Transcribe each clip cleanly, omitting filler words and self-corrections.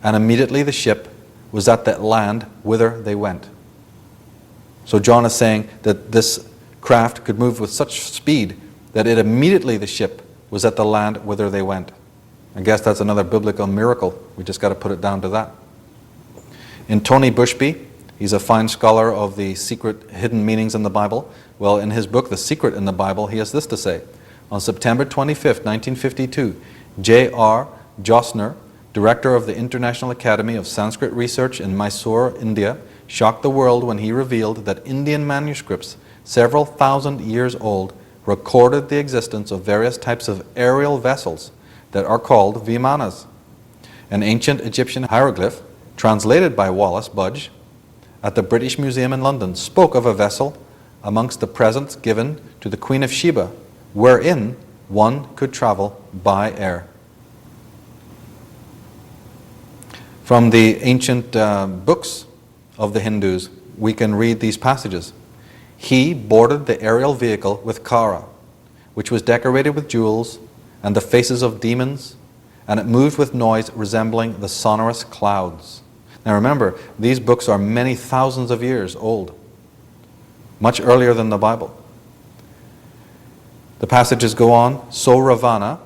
and immediately the ship was at the land whither they went. So John is saying that this craft could move with such speed that it immediately the ship was at the land whither they went. I guess that's another biblical miracle. We just got to put it down to that. In Tony Bushby, he's a fine scholar of the secret hidden meanings in the Bible. Well, in his book, The Secret in the Bible, he has this to say. On September 25th, 1952, J.R. Josner, director of the International Academy of Sanskrit Research in Mysore, India, shocked the world when he revealed that Indian manuscripts, several thousand years old, recorded the existence of various types of aerial vessels that are called vimanas. An ancient Egyptian hieroglyph, translated by Wallace Budge at the British Museum in London, spoke of a vessel amongst the presents given to the Queen of Sheba, wherein one could travel by air. From the ancient books of the Hindus, we can read these passages. He boarded the aerial vehicle with Kara, which was decorated with jewels and the faces of demons, and it moved with noise resembling the sonorous clouds. Now remember, these books are many thousands of years old, much earlier than the Bible. The passages go on. So Ravana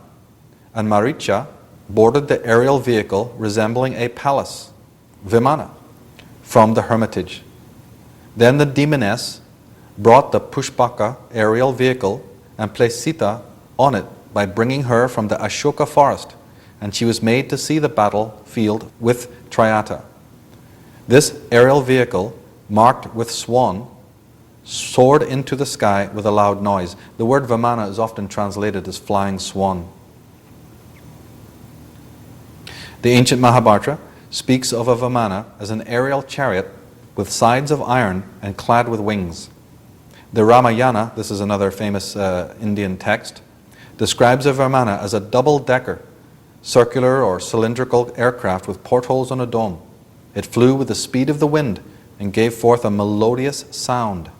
and Maricha boarded the aerial vehicle resembling a palace, Vimana, from the hermitage. Then the demoness brought the Pushpaka aerial vehicle and placed Sita on it by bringing her from the Ashoka forest, and she was made to see the battlefield with Triata. This aerial vehicle, marked with swan, soared into the sky with a loud noise. The word Vimana is often translated as flying swan. The ancient Mahabharata speaks of a Vimana as an aerial chariot with sides of iron and clad with wings. The Ramayana, this is another famous Indian text, describes a Vimana as a double-decker, circular or cylindrical aircraft with portholes on a dome. It flew with the speed of the wind and gave forth a melodious sound.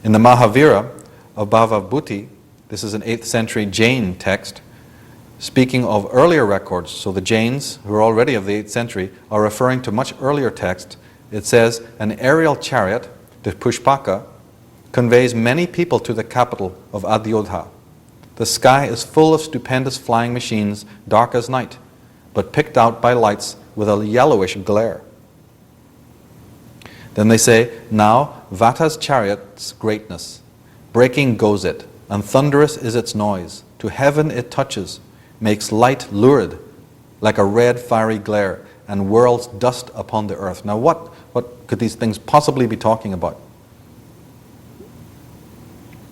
In the Mahavira of Bhavabhuti, this is an 8th century Jain text, speaking of earlier records, so the Jains, who are already of the 8th century, are referring to much earlier texts. It says, an aerial chariot, the Pushpaka, conveys many people to the capital of Adyodha. The sky is full of stupendous flying machines, dark as night, but picked out by lights with a yellowish glare. Then they say, now Vata's chariot's greatness, breaking goes it, and thunderous is its noise. To heaven it touches, makes light lurid, like a red fiery glare, and whirls dust upon the earth. Now what could these things possibly be talking about?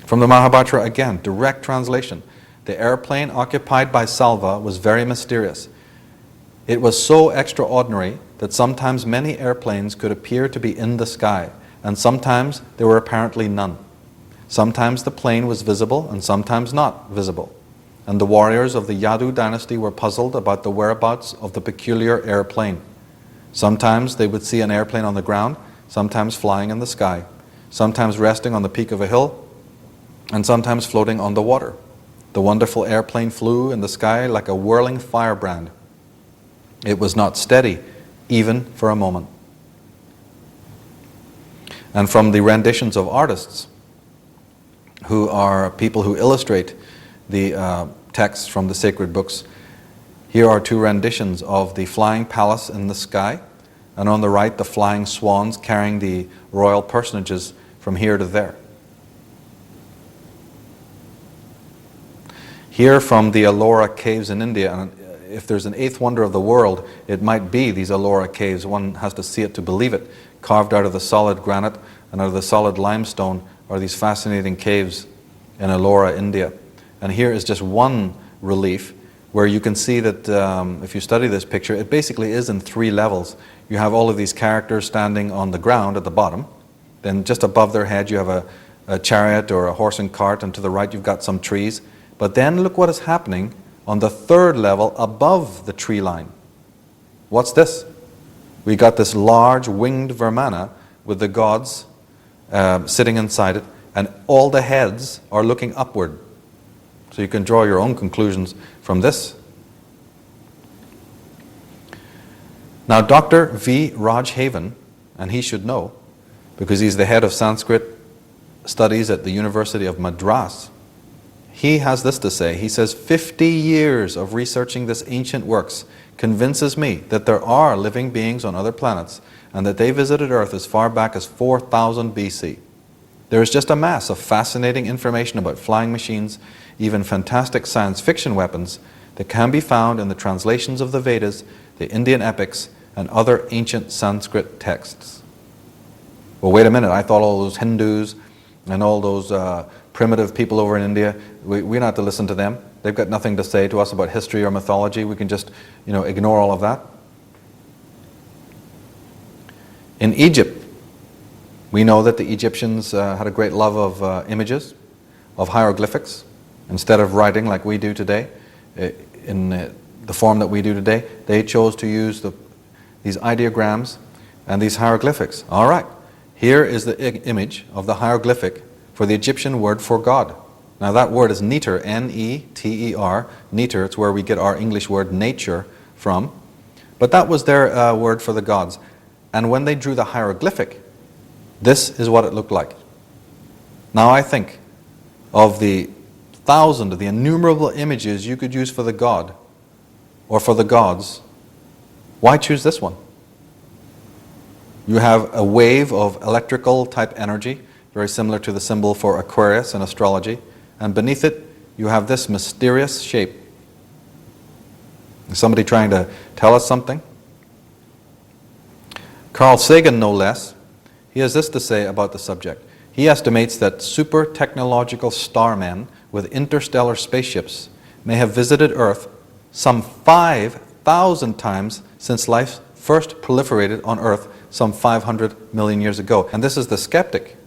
From the Mahabharata again, direct translation. The airplane occupied by Salva was very mysterious. It was so extraordinary that sometimes many airplanes could appear to be in the sky, and sometimes there were apparently none. Sometimes the plane was visible and sometimes not visible, and the warriors of the Yadu dynasty were puzzled about the whereabouts of the peculiar airplane. Sometimes they would see an airplane on the ground, sometimes flying in the sky, sometimes resting on the peak of a hill, and sometimes floating on the water. The wonderful airplane flew in the sky like a whirling firebrand. It was not steady, even for a moment. And from the renditions of artists, who are people who illustrate the texts from the sacred books, here are two renditions of the flying palace in the sky, and on the right the flying swans carrying the royal personages from here to there. Here from the Ellora caves in India, and if there's an eighth wonder of the world, it might be these Ellora caves. One has to see it to believe it. Carved out of the solid granite and out of the solid limestone are these fascinating caves in Ellora, India. And here is just one relief where you can see that if you study this picture, it basically is in three levels. You have all of these characters standing on the ground at the bottom. Then just above their head you have a chariot or a horse and cart, and to the right you've got some trees. But then look what is happening on the third level above the tree line. What's this? We got this large winged Vimana with the gods sitting inside it, and all the heads are looking upward. So you can draw your own conclusions from this Now, Dr. V. Rajhaven, and he should know, because he's the head of Sanskrit studies at the University of Madras, he has this to say. He says, 50 years of researching this ancient works convinces me that there are living beings on other planets and that they visited Earth as far back as 4000 BC. There is just a mass of fascinating information about flying machines, even fantastic science fiction weapons, that can be found in the translations of the Vedas, the Indian epics, and other ancient Sanskrit texts. Well, wait a minute, I thought all those Hindus and all those primitive people over in India, we're not to listen to them. They've got nothing to say to us about history or mythology. We can just, ignore all of that. In Egypt, we know that the Egyptians had a great love of images, of hieroglyphics. Instead of writing like we do today, in the form that we do today, they chose to use these ideograms and these hieroglyphics. All right, here is the image of the hieroglyphic for the Egyptian word for God. Now that word is neter, N-E-T-E-R, neter. It's where we get our English word nature from. But that was their word for the gods. And when they drew the hieroglyphic, this is what it looked like. Now I think of the innumerable images you could use for the god or for the gods, why choose this one? You have a wave of electrical type energy, very similar to the symbol for Aquarius in astrology, and beneath it you have this mysterious shape. Is somebody trying to tell us something? Carl Sagan, no less, he has this to say about the subject. He estimates that super technological starmen with interstellar spaceships may have visited Earth some 5,000 times since life first proliferated on Earth some 500 million years ago. And this is the skeptic.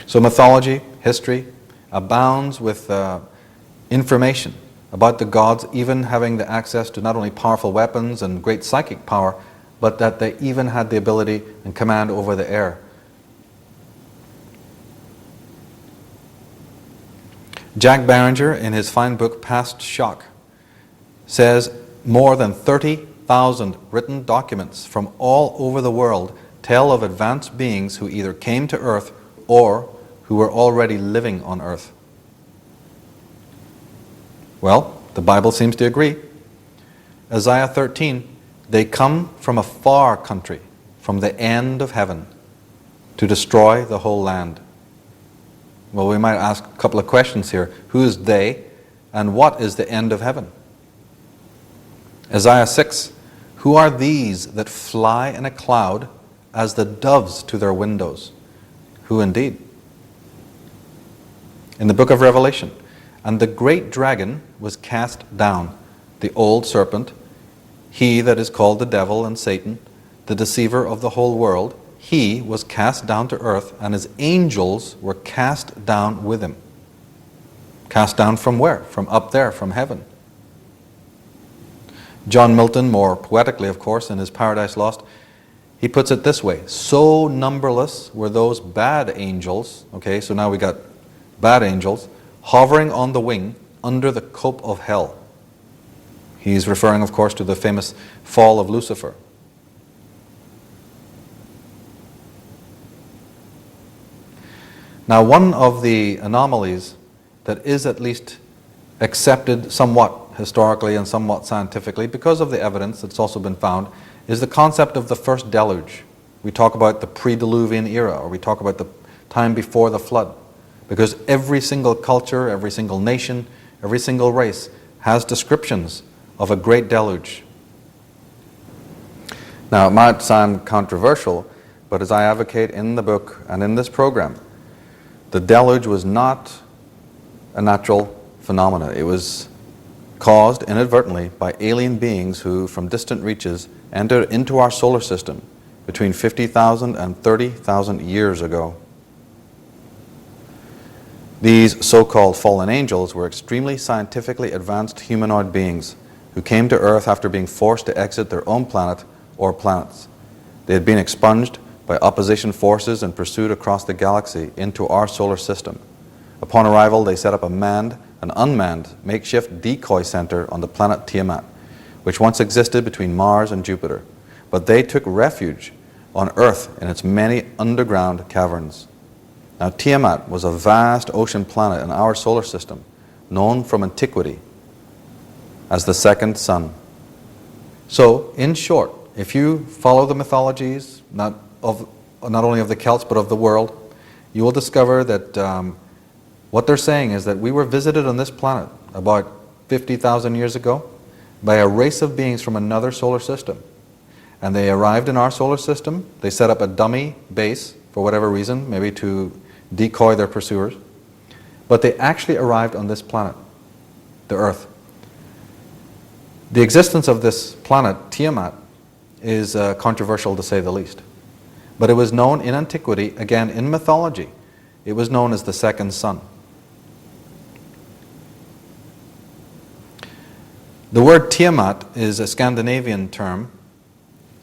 So mythology, history, abounds with information about the gods even having the access to not only powerful weapons and great psychic power, but that they even had the ability and command over the air. Jack Barringer, in his fine book Past Shock, says more than 30,000 written documents from all over the world tell of advanced beings who either came to Earth or who were already living on Earth. Well, the Bible seems to agree. Isaiah 13, they come from a far country, from the end of heaven, to destroy the whole land. Well, we might ask a couple of questions here. Who is they, and what is the end of heaven? Isaiah 6, who are these that fly in a cloud as the doves to their windows? Who indeed? In the book of Revelation, and the great dragon was cast down, the old serpent, he that is called the devil and Satan, the deceiver of the whole world. He was cast down to earth, and his angels were cast down with him. Cast down from where? From up there, from heaven. John Milton, more poetically of course, in his Paradise Lost, he puts it this way: so numberless were those bad angels, okay, so now we got bad angels, hovering on the wing under the cope of hell. He's referring, of course, to the famous fall of Lucifer. Now, one of the anomalies that is at least accepted somewhat historically and somewhat scientifically, because of the evidence that's also been found, is the concept of the first deluge. We talk about the pre-Diluvian era, or we talk about the time before the flood, because every single culture, every single nation, every single race has descriptions of a great deluge. Now, it might sound controversial, but as I advocate in the book and in this program, the deluge was not a natural phenomenon. It was caused inadvertently by alien beings who, from distant reaches, entered into our solar system between 50,000 and 30,000 years ago. These so-called fallen angels were extremely scientifically advanced humanoid beings who came to Earth after being forced to exit their own planet or planets. They had been expunged by opposition forces and pursued across the galaxy into our solar system. Upon arrival, they set up a manned an unmanned makeshift decoy center on the planet Tiamat, which once existed between Mars and Jupiter. But they took refuge on Earth in its many underground caverns. Now, Tiamat was a vast ocean planet in our solar system, known from antiquity as the second sun. So, in short, if you follow the mythologies, not only of the Celts, but of the world, you will discover that what they're saying is that we were visited on this planet about 50,000 years ago by a race of beings from another solar system. And they arrived in our solar system. They set up a dummy base for whatever reason, maybe to decoy their pursuers. But they actually arrived on this planet, the Earth. The existence of this planet, Tiamat, is controversial to say the least. But it was known in antiquity, again in mythology, it was known as the second sun. The word Tiamat is a Scandinavian term,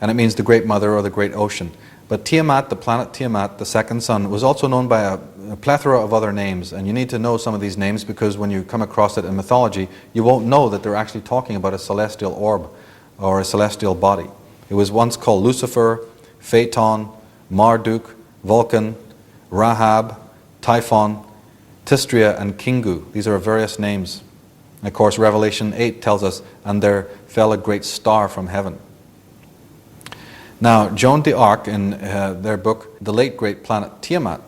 and it means the great mother or the great ocean. But Tiamat, the planet Tiamat, the second sun, was also known by a plethora of other names, and you need to know some of these names because when you come across it in mythology, you won't know that they're actually talking about a celestial orb or a celestial body. It was once called Lucifer, Phaeton, Marduk, Vulcan, Rahab, Typhon, Tistria, and Kingu. These are various names. And of course, Revelation 8 tells us, and there fell a great star from heaven. Now, Joan d'Arc, in their book, The Late Great Planet Tiamat,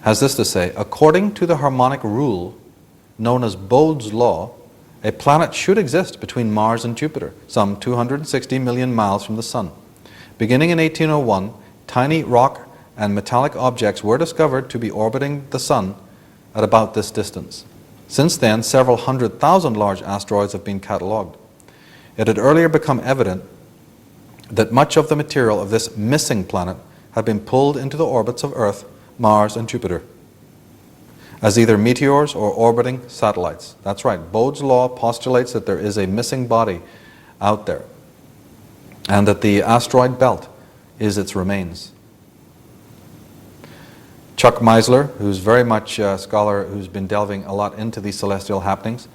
has this to say: according to the harmonic rule known as Bode's law, a planet should exist between Mars and Jupiter, some 260 million miles from the Sun. Beginning in 1801, tiny rock and metallic objects were discovered to be orbiting the Sun at about this distance. Since then, several 100,000 large asteroids have been catalogued. It had earlier become evident that much of the material of this missing planet had been pulled into the orbits of Earth, Mars, and Jupiter as either meteors or orbiting satellites. That's right, Bode's law postulates that there is a missing body out there and that the asteroid belt is its remains. Chuck Meisler, who's very much a scholar who's been delving a lot into these celestial happenings,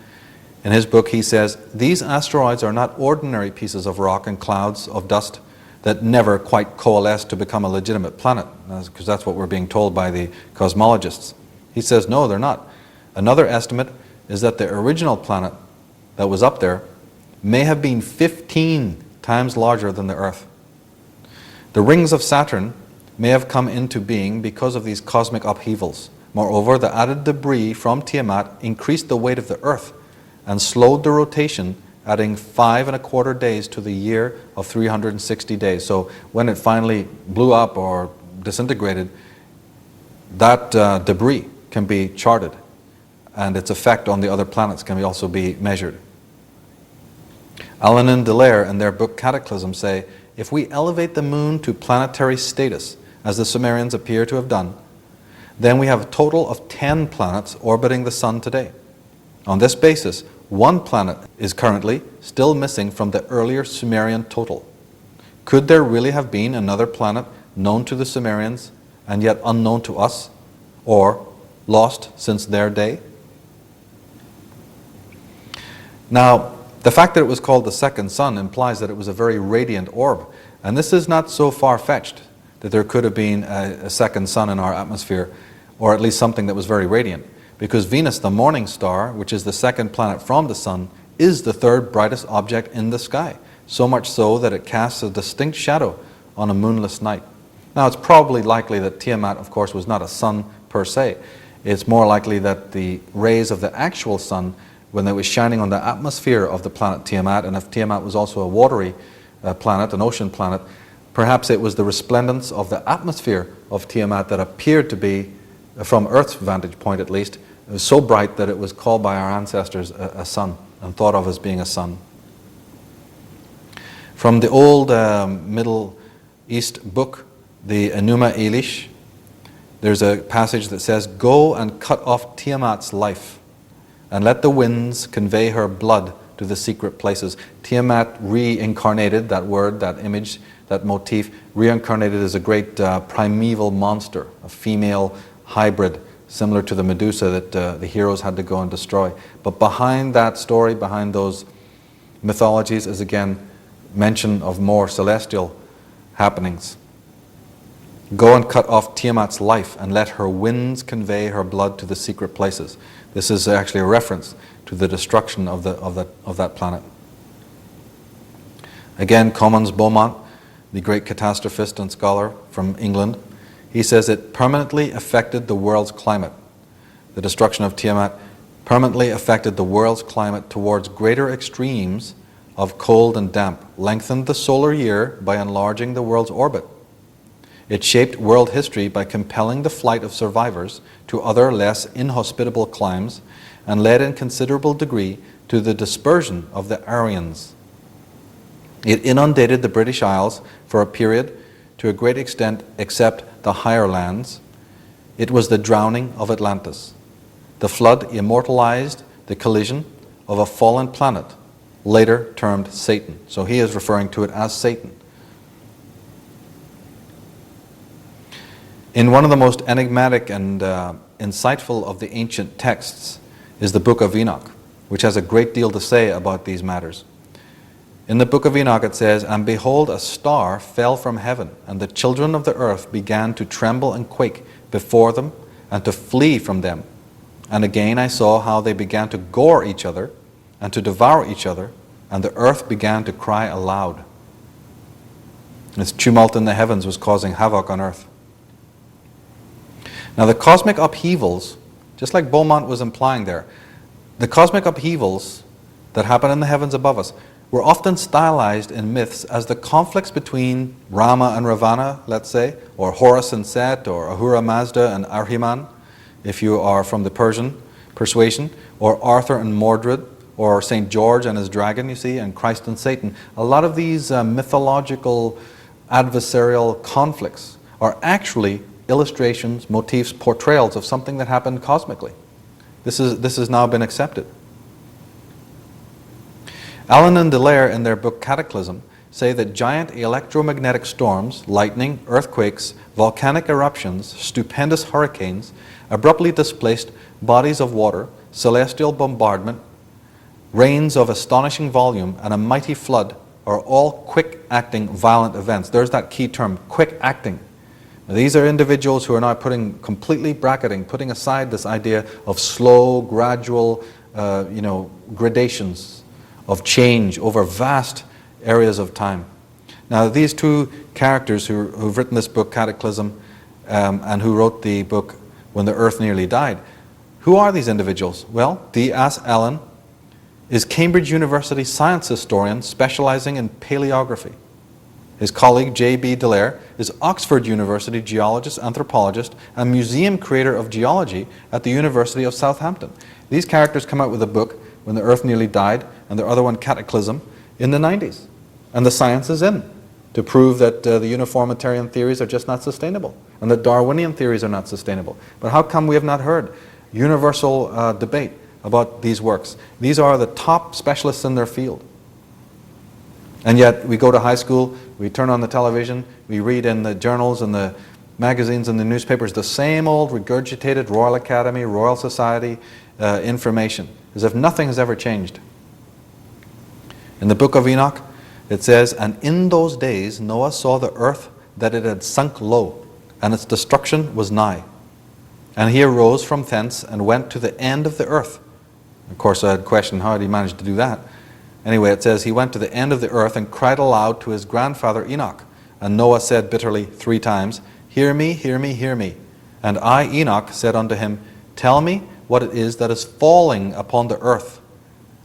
in his book he says, these asteroids are not ordinary pieces of rock and clouds of dust that never quite coalesce to become a legitimate planet, because that's what we're being told by the cosmologists. He says, no, they're not. Another estimate is that the original planet that was up there may have been 15 times larger than the Earth. The rings of Saturn may have come into being because of these cosmic upheavals. Moreover, the added debris from Tiamat increased the weight of the Earth and slowed the rotation, adding 5¼ days to the year of 360 days. So when it finally blew up or disintegrated, that debris can be charted, and its effect on the other planets can also be measured. Allen and Dallaire, in their book Cataclysm, say, if we elevate the moon to planetary status, as the Sumerians appear to have done, then we have a total of 10 planets orbiting the Sun today. On this basis, one planet is currently still missing from the earlier Sumerian total. Could there really have been another planet known to the Sumerians and yet unknown to us, or lost since their day? Now, the fact that it was called the second sun implies that it was a very radiant orb, and this is not so far-fetched that there could have been a second sun in our atmosphere, or at least something that was very radiant, because Venus, the morning star, which is the second planet from the Sun, is the third brightest object in the sky, so much so that it casts a distinct shadow on a moonless night. Now, it's probably likely that Tiamat, of course, was not a sun per se. It's more likely that the rays of the actual sun, when it was shining on the atmosphere of the planet Tiamat, and if Tiamat was also a watery planet, an ocean planet, perhaps it was the resplendence of the atmosphere of Tiamat that appeared to be, from Earth's vantage point at least, it was so bright that it was called by our ancestors a sun and thought of as being a sun. From the old Middle East book, the Enuma Elish, there's a passage that says, go and cut off Tiamat's life and let the winds convey her blood to the secret places. Tiamat reincarnated, that word, that image, that motif, reincarnated as a great primeval monster, a female hybrid similar to the Medusa that the heroes had to go and destroy. But behind that story, behind those mythologies, is again mention of more celestial happenings. Go and cut off Tiamat's life, and let her winds convey her blood to the secret places. This is actually a reference to the destruction of that planet. Again, Commons Beaumont, the great catastrophist and scholar from England, he says it permanently affected the world's climate. The destruction of Tiamat permanently affected the world's climate towards greater extremes of cold and damp, lengthened the solar year by enlarging the world's orbit. It shaped world history by compelling the flight of survivors to other less inhospitable climes, and led in considerable degree to the dispersion of the Aryans. It inundated the British Isles for a period to a great extent except the higher lands. It was the drowning of Atlantis. The flood immortalized the collision of a fallen planet, later termed Satan. So he is referring to it as Satan. In one of the most enigmatic and insightful of the ancient texts is the Book of Enoch, which has a great deal to say about these matters. In the Book of Enoch it says, "And behold, a star fell from heaven, and the children of the earth began to tremble and quake before them, and to flee from them. And again I saw how they began to gore each other, and to devour each other, and the earth began to cry aloud." This tumult in the heavens was causing havoc on earth. Now the cosmic upheavals, just like Beaumont was implying there, the cosmic upheavals that happen in the heavens above us were often stylized in myths as the conflicts between Rama and Ravana, let's say, or Horus and Set, or Ahura Mazda and Ahriman, if you are from the Persian persuasion, or Arthur and Mordred, or St. George and his dragon, you see, and Christ and Satan. A lot of these mythological adversarial conflicts are actually illustrations, motifs, portrayals of something that happened cosmically. This has now been accepted. Allen and Dallaire, in their book Cataclysm, say that giant electromagnetic storms, lightning, earthquakes, volcanic eruptions, stupendous hurricanes, abruptly displaced bodies of water, celestial bombardment, rains of astonishing volume, and a mighty flood are all quick-acting violent events. There's that key term, quick-acting. These are individuals who are now putting aside this idea of slow, gradual, gradations of change over vast areas of time. Now, these two characters who've written this book, Cataclysm, and who wrote the book When the Earth Nearly Died, who are these individuals? Well, D.S. Allen is Cambridge University science historian specializing in paleography. His colleague, J.B. Dallaire, is Oxford University geologist, anthropologist, and museum creator of geology at the University of Southampton. These characters come out with a book, When the Earth Nearly Died, and their other one, Cataclysm, in the 90s. And the science is in to prove that the uniformitarian theories are just not sustainable, and that Darwinian theories are not sustainable. But how come we have not heard universal debate about these works? These are the top specialists in their field. And yet we go to high school, we turn on the television, we read in the journals and the magazines and the newspapers the same old regurgitated Royal Academy, Royal Society information, as if nothing has ever changed. In the Book of Enoch, it says, "And in those days Noah saw the earth that it had sunk low, and its destruction was nigh. And he arose from thence and went to the end of the earth." Of course, I had questioned how did he manage to do that. Anyway, it says, "He went to the end of the earth and cried aloud to his grandfather Enoch. And Noah said bitterly 3 times, Hear me, hear me, hear me. And I, Enoch, said unto him, Tell me what it is that is falling upon the earth,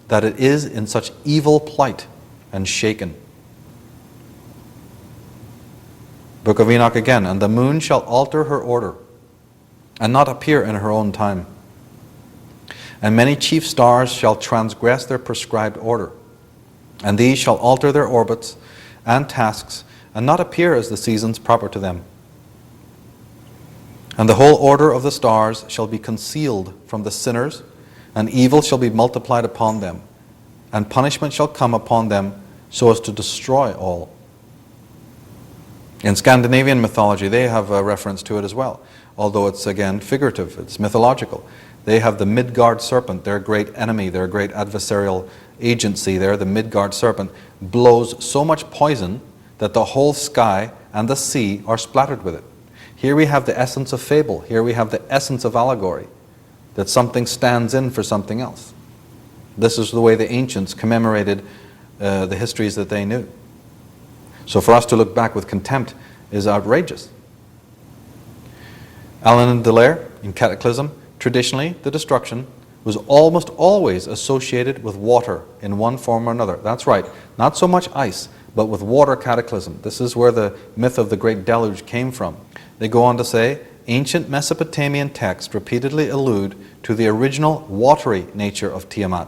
that it is in such evil plight and shaken." Book of Enoch again, "And the moon shall alter her order, and not appear in her own time. And many chief stars shall transgress their prescribed order. And these shall alter their orbits and tasks, and not appear as the seasons proper to them. And the whole order of the stars shall be concealed from the sinners, and evil shall be multiplied upon them, and punishment shall come upon them so as to destroy all." In Scandinavian mythology, they have a reference to it as well. although it's again figurative, it's mythological. They have the Midgard serpent, their great enemy, their great adversarial agency there, the Midgard serpent, blows so much poison that the whole sky and the sea are splattered with it. Here we have the essence of fable. Here we have the essence of allegory, that something stands in for something else. This is the way the ancients commemorated the histories that they knew. So for us to look back with contempt is outrageous. Allen and Delaire, in Cataclysm, traditionally the destruction was almost always associated with water in one form or another. That's right, not so much ice, but with water cataclysm. This is where the myth of the Great Deluge came from. They go on to say, ancient Mesopotamian texts repeatedly allude to the original watery nature of Tiamat.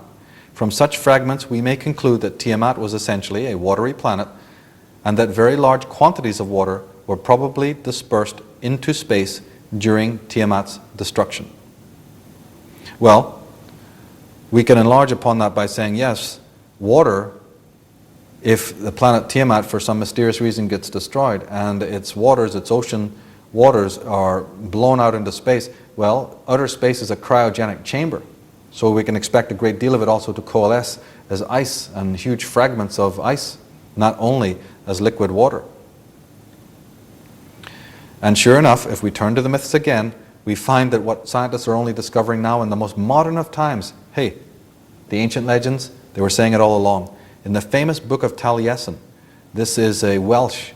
From such fragments, we may conclude that Tiamat was essentially a watery planet, and that very large quantities of water were probably dispersed into space during Tiamat's destruction. Well, we can enlarge upon that by saying, yes, water, if the planet Tiamat for some mysterious reason gets destroyed and its waters, its ocean waters are blown out into space, well, outer space is a cryogenic chamber. So we can expect a great deal of it also to coalesce as ice and huge fragments of ice, not only as liquid water. And sure enough, if we turn to the myths again, we find that what scientists are only discovering now in the most modern of times, hey, the ancient legends, they were saying it all along. In the famous book of Taliesin, this is a Welsh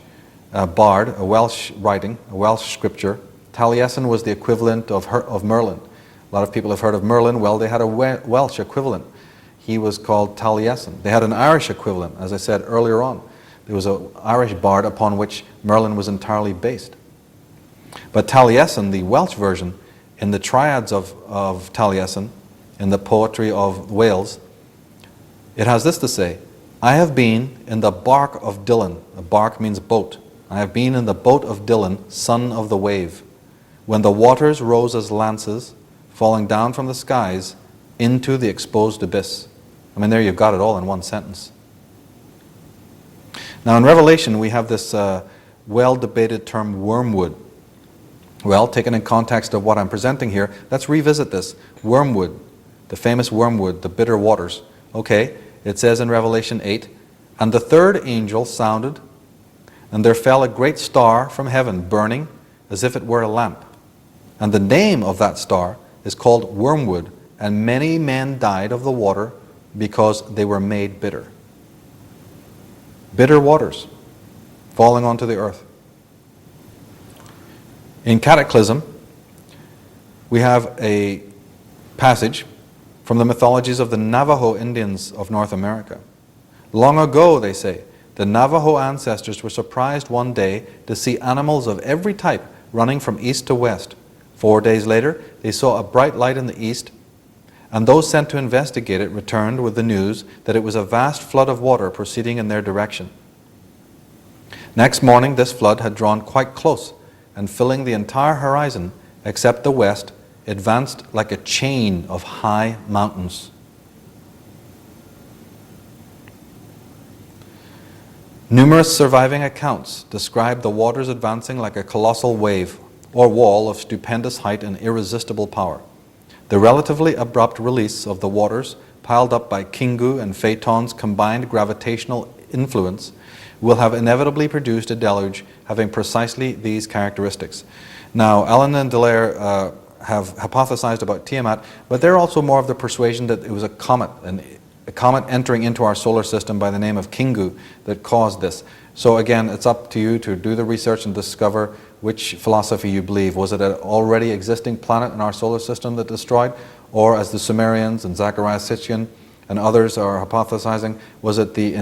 bard, a Welsh writing, a Welsh scripture. Taliesin was the equivalent of Merlin. A lot of people have heard of Merlin. Well, they had a Welsh equivalent. He was called Taliesin. They had an Irish equivalent, as I said earlier on. There was an Irish bard upon which Merlin was entirely based. But Taliesin, the Welsh version, in the triads of Taliesin, in the poetry of Wales, it has this to say, I have been in the bark of Dylan. A bark means boat. I have been in the boat of Dylan, son of the wave, when the waters rose as lances, falling down from the skies into the exposed abyss. I mean, there you've got it all in one sentence. Now in Revelation, we have this well-debated term, wormwood. Well, taken in context of what I'm presenting here, let's revisit this. Wormwood, the famous wormwood, the bitter waters. Okay, it says in Revelation 8, and the third angel sounded, and there fell a great star from heaven, burning as if it were a lamp. And the name of that star is called wormwood, and many men died of the water because they were made bitter. Bitter waters falling onto the earth. In Cataclysm, we have a passage from the mythologies of the Navajo Indians of North America. Long ago, they say, the Navajo ancestors were surprised one day to see animals of every type running from east to west. 4 days later, they saw a bright light in the east, and those sent to investigate it returned with the news that it was a vast flood of water proceeding in their direction. Next morning, this flood had drawn quite close, and filling the entire horizon, except the west, advanced like a chain of high mountains. Numerous surviving accounts describe the waters advancing like a colossal wave or wall of stupendous height and irresistible power. The relatively abrupt release of the waters, piled up by Kingu and Phaeton's combined gravitational influence, will have inevitably produced a deluge having precisely these characteristics. Now, Allen and Delaire have hypothesized about Tiamat, but they're also more of the persuasion that it was a comet entering into our solar system by the name of Kingu that caused this. So again, it's up to you to do the research and discover which philosophy you believe. Was it an already existing planet in our solar system that destroyed? Or as the Sumerians and Zechariah Sitchin and others are hypothesizing, was it the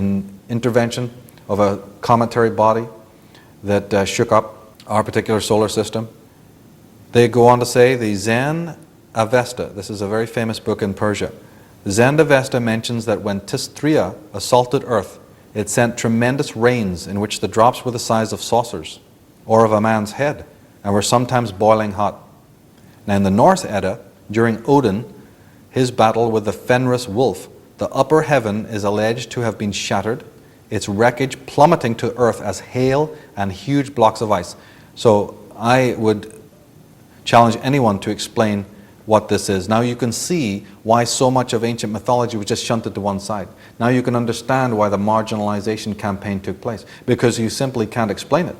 intervention of a cometary body that shook up our particular solar system? They go on to say the Zend Avesta, this is a very famous book in Persia. Zend Avesta mentions that when Tistria assaulted Earth, it sent tremendous rains in which the drops were the size of saucers or of a man's head and were sometimes boiling hot. Now in the Norse Edda, during Odin, his battle with the Fenris wolf, the upper heaven is alleged to have been shattered, its wreckage plummeting to earth as hail and huge blocks of ice. So I would Challenge anyone to explain what this is. Now you can see why so much of ancient mythology was just shunted to one side. Now you can understand why the marginalization campaign took place, because you simply can't explain it.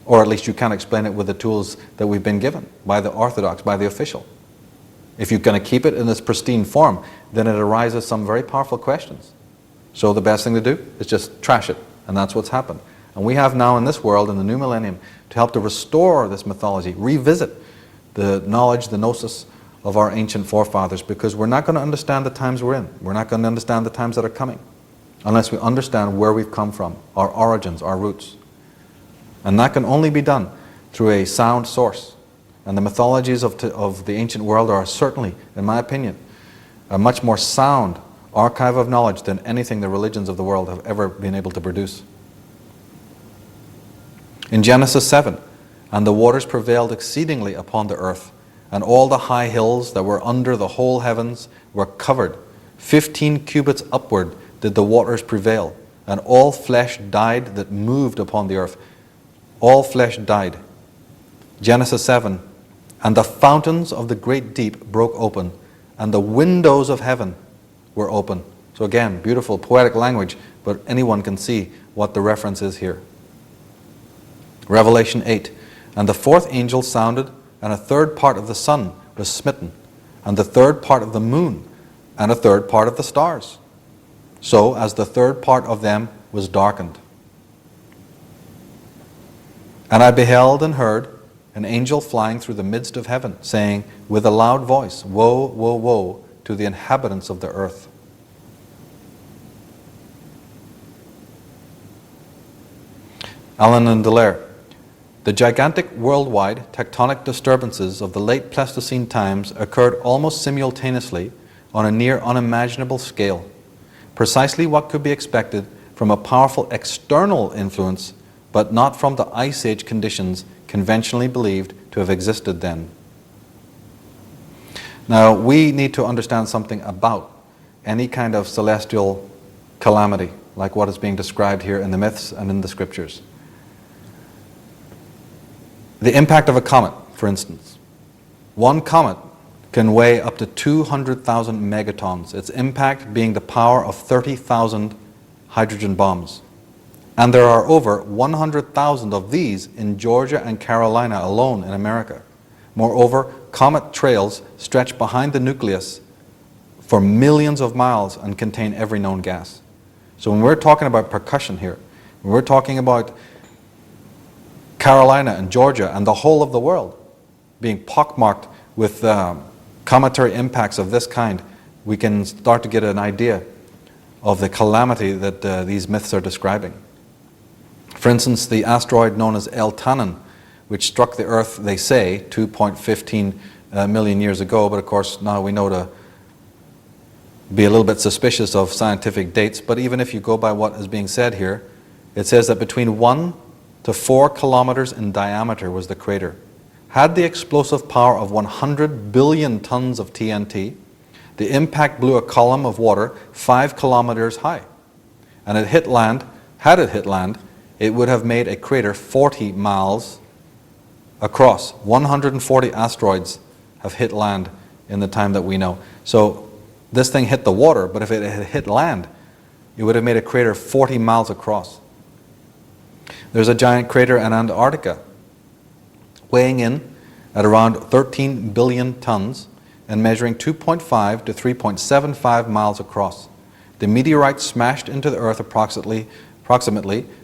Or at least you can't explain it with the tools that we've been given by the orthodox, by the official. If you're going to keep it in this pristine form, then it arises some very powerful questions. So the best thing to do is just trash it, and that's what's happened. And we have now in this world, in the new millennium, to help to restore this mythology, revisit the knowledge, the gnosis of our ancient forefathers, because we're not going to understand the times we're in. We're not going to understand the times that are coming unless we understand where we've come from, our origins, our roots. And that can only be done through a sound source. And the mythologies of the ancient world are certainly, in my opinion, a much more sound archive of knowledge than anything the religions of the world have ever been able to produce. In Genesis 7, and the waters prevailed exceedingly upon the earth, and all the high hills that were under the whole heavens were covered. 15 cubits upward did the waters prevail, and all flesh died that moved upon the earth. All flesh died. Genesis 7, and the fountains of the great deep broke open, and the windows of heaven were open. So again, beautiful poetic language, but anyone can see what the reference is here. Revelation 8, and the fourth angel sounded, and a third part of the sun was smitten, and the third part of the moon, and a third part of the stars, so as the third part of them was darkened. And I beheld and heard an angel flying through the midst of heaven, saying with a loud voice, Woe, woe, woe to the inhabitants of the earth. Allen and Delaire. The gigantic worldwide tectonic disturbances of the late Pleistocene times occurred almost simultaneously on a near unimaginable scale, precisely what could be expected from a powerful external influence, but not from the Ice Age conditions conventionally believed to have existed then. Now, we need to understand something about any kind of celestial calamity, like what is being described here in the myths and in the scriptures. The impact of a comet, for instance. One comet can weigh up to 200,000 megatons, its impact being the power of 30,000 hydrogen bombs. And there are over 100,000 of these in Georgia and Carolina alone in America. Moreover, comet trails stretch behind the nucleus for millions of miles and contain every known gas. So when we're talking about percussion here, when we're talking about Carolina and Georgia and the whole of the world being pockmarked with cometary impacts of this kind, we can start to get an idea of the calamity that these myths are describing. For instance, the asteroid known as El Tanan, which struck the Earth, they say, 2.15 million years ago, but of course now we know to be a little bit suspicious of scientific dates, but even if you go by what is being said here, it says that between 1 to 4 kilometers in diameter was the crater. Had the explosive power of 100 billion tons of TNT, the impact blew a column of water 5 kilometers high. And it hit land, had it hit land, it would have made a crater 40 miles across. 140 asteroids have hit land in the time that we know. So this thing hit the water, but if it had hit land, it would have made a crater 40 miles across. There's a giant crater in Antarctica, weighing in at around 13 billion tons and measuring 2.5 to 3.75 miles across. The meteorite smashed into the Earth approximately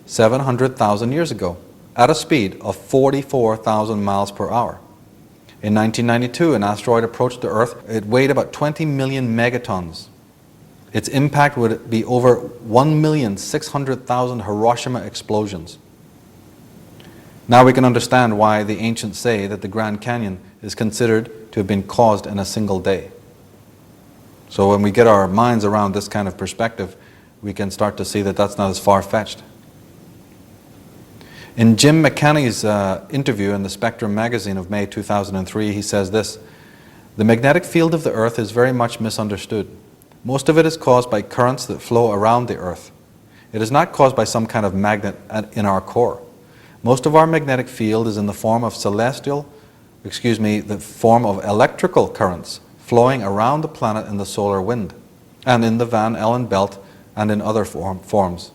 700,000 years ago at a speed of 44,000 miles per hour. In 1992, an asteroid approached the Earth. It weighed about 20 million megatons. Its impact would be over 1,600,000 Hiroshima explosions. Now we can understand why the ancients say that the Grand Canyon is considered to have been caused in a single day. So when we get our minds around this kind of perspective, we can start to see that that's not as far-fetched. In Jim McCanney's interview in the Spectrum magazine of May 2003, he says this: "The magnetic field of the Earth is very much misunderstood. Most of it is caused by currents that flow around the Earth. It is not caused by some kind of magnet in our core. Most of our magnetic field is in the form of celestial the form of electrical currents flowing around the planet in the solar wind, and in the Van Allen belt, and in other forms.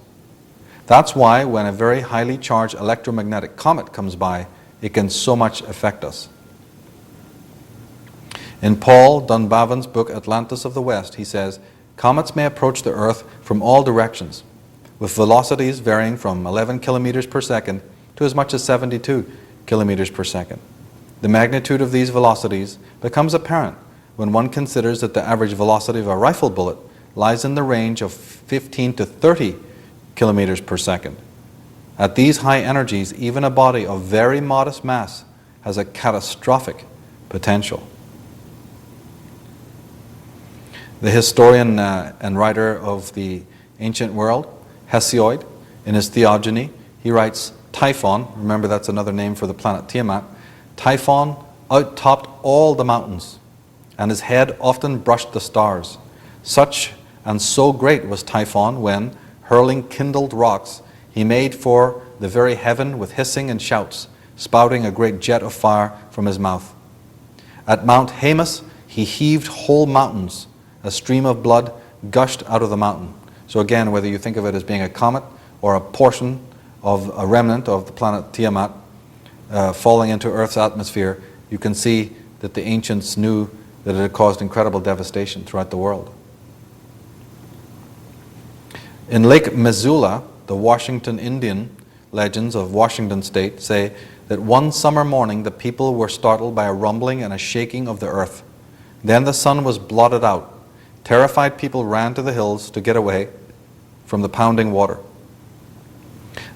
That's why when a very highly charged electromagnetic comet comes by, it can so much affect us. In Paul Dunbavin's book Atlantis of the West, he says, comets may approach the Earth from all directions, with velocities varying from 11 kilometers per second to as much as 72 kilometers per second. The magnitude of these velocities becomes apparent when one considers that the average velocity of a rifle bullet lies in the range of 15 to 30 kilometers per second. At these high energies, even a body of very modest mass has a catastrophic potential. The historian and writer of the ancient world, Hesiod, in his Theogony, he writes, Typhon, remember that's another name for the planet Tiamat, Typhon out-topped all the mountains, and his head often brushed the stars. Such and so great was Typhon when, hurling kindled rocks, he made for the very heaven with hissing and shouts, spouting a great jet of fire from his mouth. At Mount Haemus he heaved whole mountains. A stream of blood gushed out of the mountain. So again, whether you think of it as being a comet or a portion of a remnant of the planet Tiamat falling into Earth's atmosphere, you can see that the ancients knew that it had caused incredible devastation throughout the world. In Lake Missoula, the Washington Indian legends of Washington State say that one summer morning the people were startled by a rumbling and a shaking of the earth. Then the sun was blotted out. Terrified people ran to the hills to get away from the pounding water.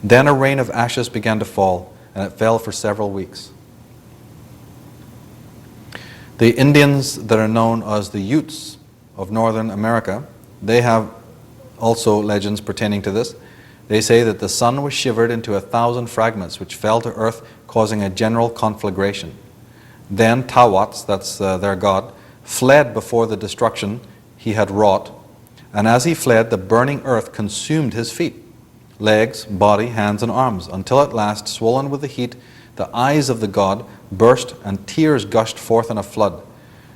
Then a rain of ashes began to fall, and it fell for several weeks. The Indians that are known as the Utes of Northern America, they have also legends pertaining to this. They say that the sun was shivered into 1,000 fragments which fell to earth, causing a general conflagration. Then Tawats, that's their god, fled before the destruction he had wrought, and as he fled, the burning earth consumed his feet, legs, body, hands, and arms, until at last, swollen with the heat, the eyes of the god burst and tears gushed forth in a flood,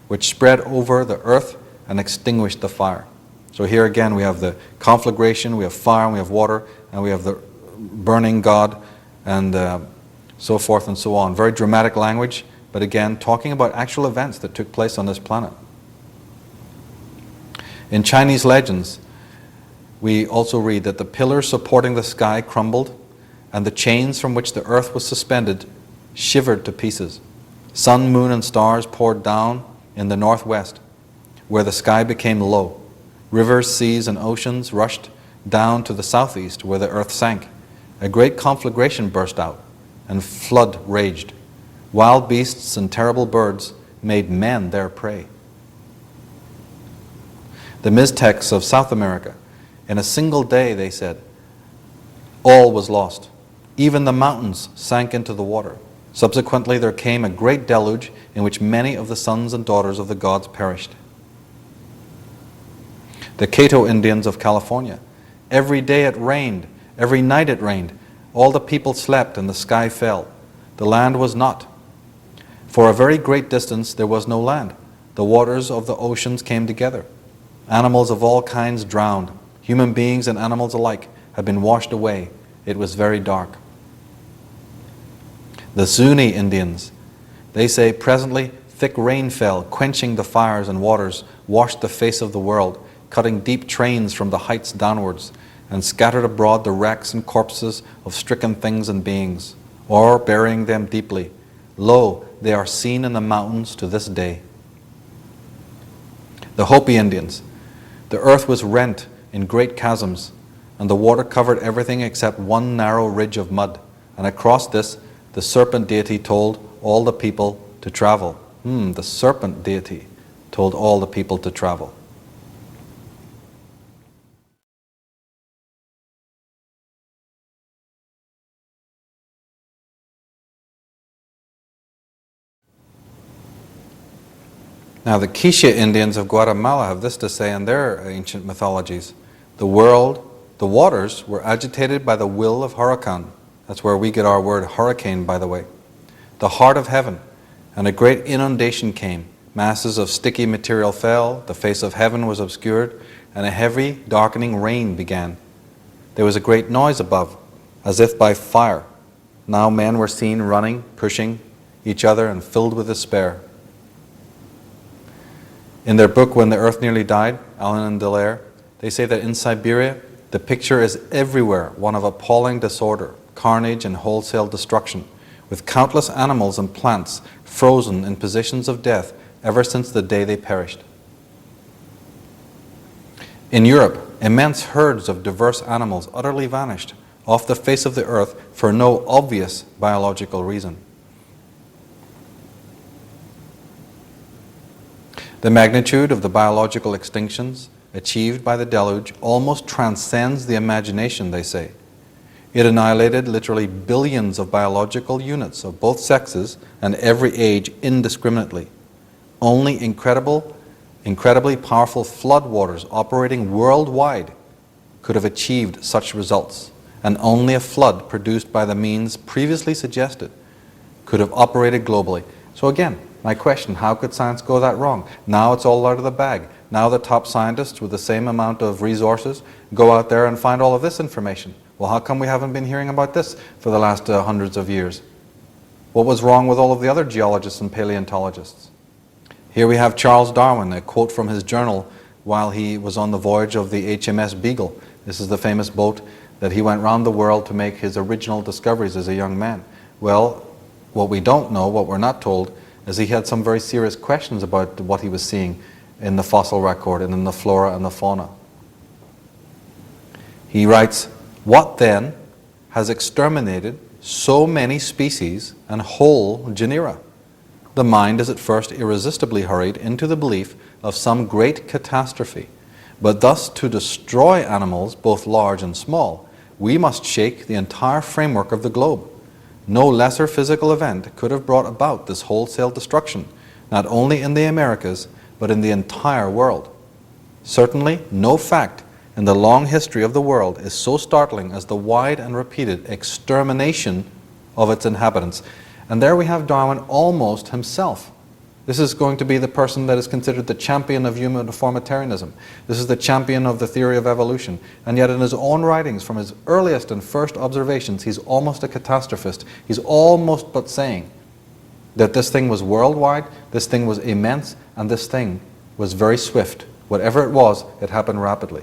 which spread over the earth and extinguished the fire. So here again we have the conflagration, we have fire, and we have water, and we have the burning god, and so forth and so on. Very dramatic language, but again talking about actual events that took place on this planet. In Chinese legends, we also read that the pillars supporting the sky crumbled, and the chains from which the earth was suspended shivered to pieces. Sun, moon, and stars poured down in the northwest, where the sky became low. Rivers, seas, and oceans rushed down to the southeast, where the earth sank. A great conflagration burst out, and flood raged. Wild beasts and terrible birds made men their prey. The Miztecs of South America, in a single day, they said, all was lost. Even the mountains sank into the water. Subsequently, there came a great deluge in which many of the sons and daughters of the gods perished. The Cato Indians of California, every day it rained, every night it rained. All the people slept and the sky fell. The land was not. For a very great distance there was no land. The waters of the oceans came together. Animals of all kinds drowned. Human beings and animals alike had been washed away. It was very dark. The Zuni Indians, they say, presently thick rain fell, quenching the fires, and waters washed the face of the world, cutting deep trains from the heights downwards, and scattered abroad the wrecks and corpses of stricken things and beings, or burying them deeply. Lo, they are seen in the mountains to this day. The Hopi Indians, the earth was rent in great chasms, and the water covered everything except one narrow ridge of mud, and across this the serpent deity told all the people to travel. The serpent deity told all the people to travel. Now the Quiche Indians of Guatemala have this to say in their ancient mythologies. The waters were agitated by the will of Huracan. That's where we get our word hurricane, by the way. The heart of heaven, and a great inundation came. Masses of sticky material fell, the face of heaven was obscured, and a heavy, darkening rain began. There was a great noise above, as if by fire. Now men were seen running, pushing each other, and filled with despair. In their book, When the Earth Nearly Died, Allen and Dallaire, they say that in Siberia, the picture is everywhere one of appalling disorder, carnage, and wholesale destruction, with countless animals and plants frozen in positions of death ever since the day they perished. In Europe, immense herds of diverse animals utterly vanished off the face of the earth for no obvious biological reason. The magnitude of the biological extinctions achieved by the deluge almost transcends the imagination, they say. It annihilated literally billions of biological units of both sexes and every age indiscriminately. Only incredibly powerful floodwaters operating worldwide could have achieved such results, and only a flood produced by the means previously suggested could have operated globally. So again, my question, how could science go that wrong? Now it's all out of the bag. Now the top scientists with the same amount of resources go out there and find all of this information. Well, how come we haven't been hearing about this for the last hundreds of years? What was wrong with all of the other geologists and paleontologists? Here we have Charles Darwin, a quote from his journal while he was on the voyage of the HMS Beagle. This is the famous boat that he went round the world to make his original discoveries as a young man. Well, what we don't know, what we're not told, is he had some very serious questions about what he was seeing in the fossil record and in the flora and the fauna. He writes, "What then has exterminated so many species and whole genera? The mind is at first irresistibly hurried into the belief of some great catastrophe, but thus to destroy animals both large and small, we must shake the entire framework of the globe. No lesser physical event could have brought about this wholesale destruction, not only in the Americas, but in the entire world. Certainly, no fact in the long history of the world is so startling as the wide and repeated extermination of its inhabitants." And there we have Darwin almost himself. This is going to be the person that is considered the champion of uniformitarianism. This is the champion of the theory of evolution. And yet in his own writings, from his earliest and first observations, he's almost a catastrophist. He's almost but saying that this thing was worldwide, this thing was immense, and this thing was very swift. Whatever it was, it happened rapidly.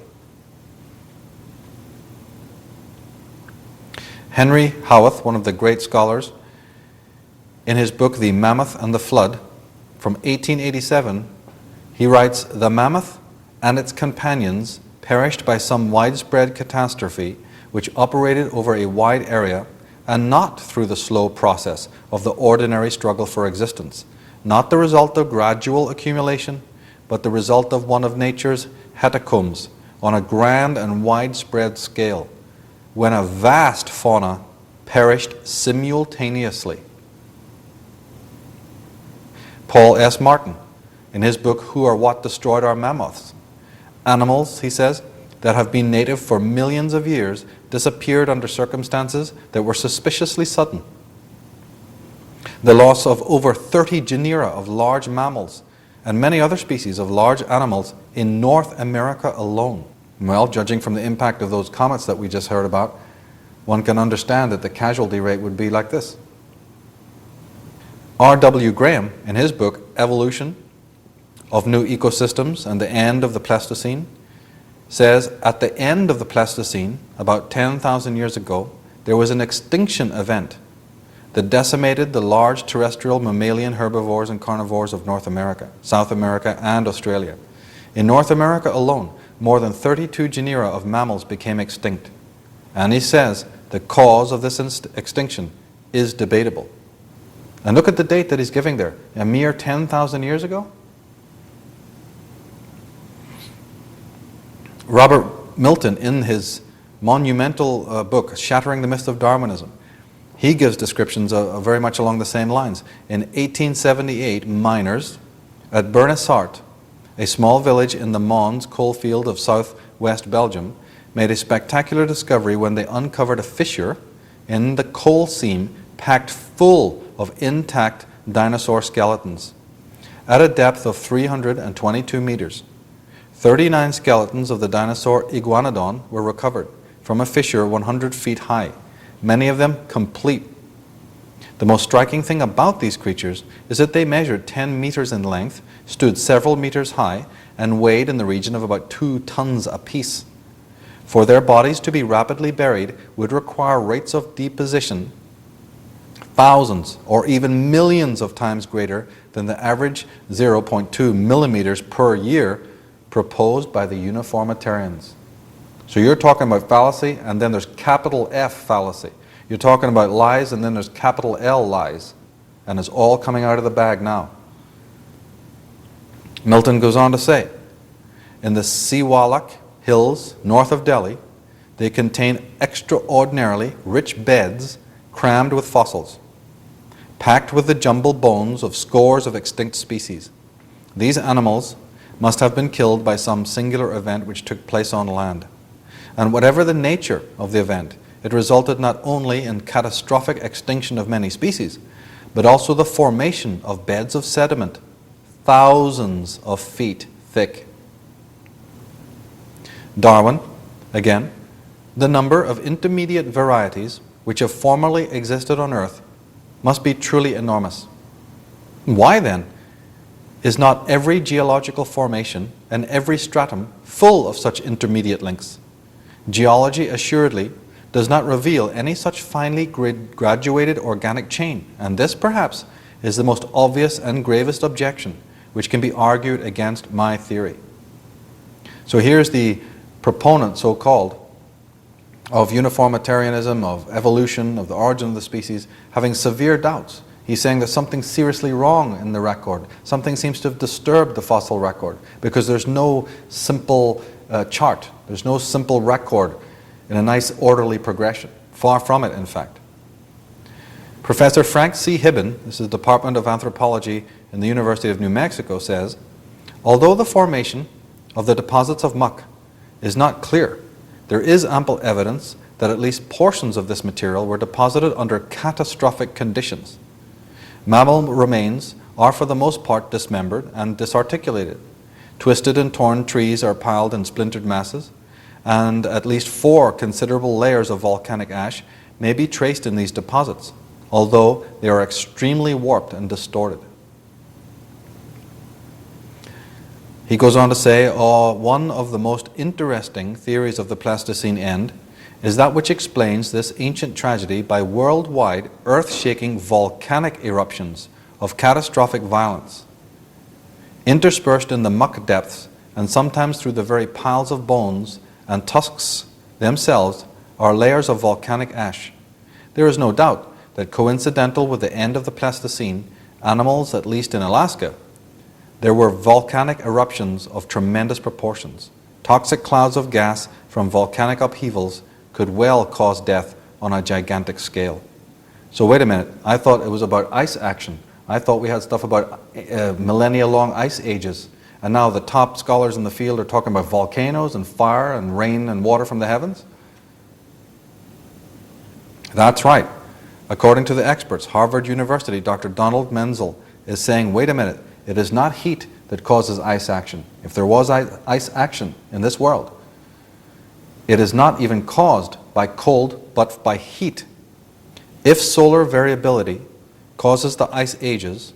Henry Howarth, one of the great scholars, in his book The Mammoth and the Flood, from 1887, he writes, "The mammoth and its companions perished by some widespread catastrophe which operated over a wide area, and not through the slow process of the ordinary struggle for existence, not the result of gradual accumulation, but the result of one of nature's hecatombs on a grand and widespread scale, when a vast fauna perished simultaneously." Paul S. Martin, in his book Who or What Destroyed Our Mammoths? Animals, he says, that have been native for millions of years disappeared under circumstances that were suspiciously sudden. The loss of over 30 genera of large mammals and many other species of large animals in North America alone. Well, judging from the impact of those comets that we just heard about, one can understand that the casualty rate would be like this. R.W. Graham, in his book Evolution of New Ecosystems and the End of the Pleistocene, says at the end of the Pleistocene, about 10,000 years ago, there was an extinction event that decimated the large terrestrial mammalian herbivores and carnivores of North America, South America, and Australia. In North America alone, more than 32 genera of mammals became extinct. And he says the cause of this extinction is debatable. And look at the date that he's giving there, a mere 10,000 years ago. Robert Milton, in his monumental book, Shattering the Myth of Darwinism, he gives descriptions very much along the same lines. In 1878, miners at Bernissart, a small village in the Mons coalfield of southwest Belgium, made a spectacular discovery when they uncovered a fissure in the coal seam packed full of intact dinosaur skeletons. At a depth of 322 meters, 39 skeletons of the dinosaur iguanodon were recovered from a fissure 100 feet high, many of them complete. The most striking thing about these creatures is that they measured 10 meters in length, stood several meters high, and weighed in the region of about 2 tons apiece. For their bodies to be rapidly buried would require rates of deposition thousands or even millions of times greater than the average 0.2 millimeters per year proposed by the uniformitarians. So you're talking about fallacy, and then there's capital F fallacy. You're talking about lies, and then there's capital L lies. And it's all coming out of the bag now. Milton goes on to say, in the Siwalik Hills north of Delhi, they contain extraordinarily rich beds crammed with fossils, packed with the jumbled bones of scores of extinct species. These animals must have been killed by some singular event which took place on land. And whatever the nature of the event, it resulted not only in catastrophic extinction of many species, but also the formation of beds of sediment thousands of feet thick. Darwin, again, the number of intermediate varieties which have formerly existed on Earth must be truly enormous. Why then is not every geological formation and every stratum full of such intermediate links? Geology assuredly does not reveal any such finely graduated organic chain, and this perhaps is the most obvious and gravest objection which can be argued against my theory. So here's the proponent, so-called, of uniformitarianism, of evolution, of the origin of the species, having severe doubts. He's saying there's something seriously wrong in the record. Something seems to have disturbed the fossil record because there's no simple chart. There's no simple record in a nice orderly progression. Far from it, in fact. Professor Frank C. Hibben, this is the Department of Anthropology in the University of New Mexico, says, although the formation of the deposits of muck is not clear, there is ample evidence that at least portions of this material were deposited under catastrophic conditions. Mammal remains are for the most part dismembered and disarticulated. Twisted and torn trees are piled in splintered masses, and at least 4 considerable layers of volcanic ash may be traced in these deposits, although they are extremely warped and distorted. He goes on to say, one of the most interesting theories of the Pleistocene end is that which explains this ancient tragedy by worldwide earth-shaking volcanic eruptions of catastrophic violence. Interspersed in the muck depths, and sometimes through the very piles of bones and tusks themselves, are layers of volcanic ash. There is no doubt that coincidental with the end of the Pleistocene, animals, at least in Alaska, there were volcanic eruptions of tremendous proportions. Toxic clouds of gas from volcanic upheavals could well cause death on a gigantic scale. So wait a minute, I thought it was about ice action. I thought we had stuff about millennia-long ice ages. And now the top scholars in the field are talking about volcanoes and fire and rain and water from the heavens? That's right. According to the experts, Harvard University, Dr. Donald Menzel is saying, wait a minute, it is not heat that causes ice action. If there was ice action in this world, it is not even caused by cold, but by heat. If solar variability causes the ice ages,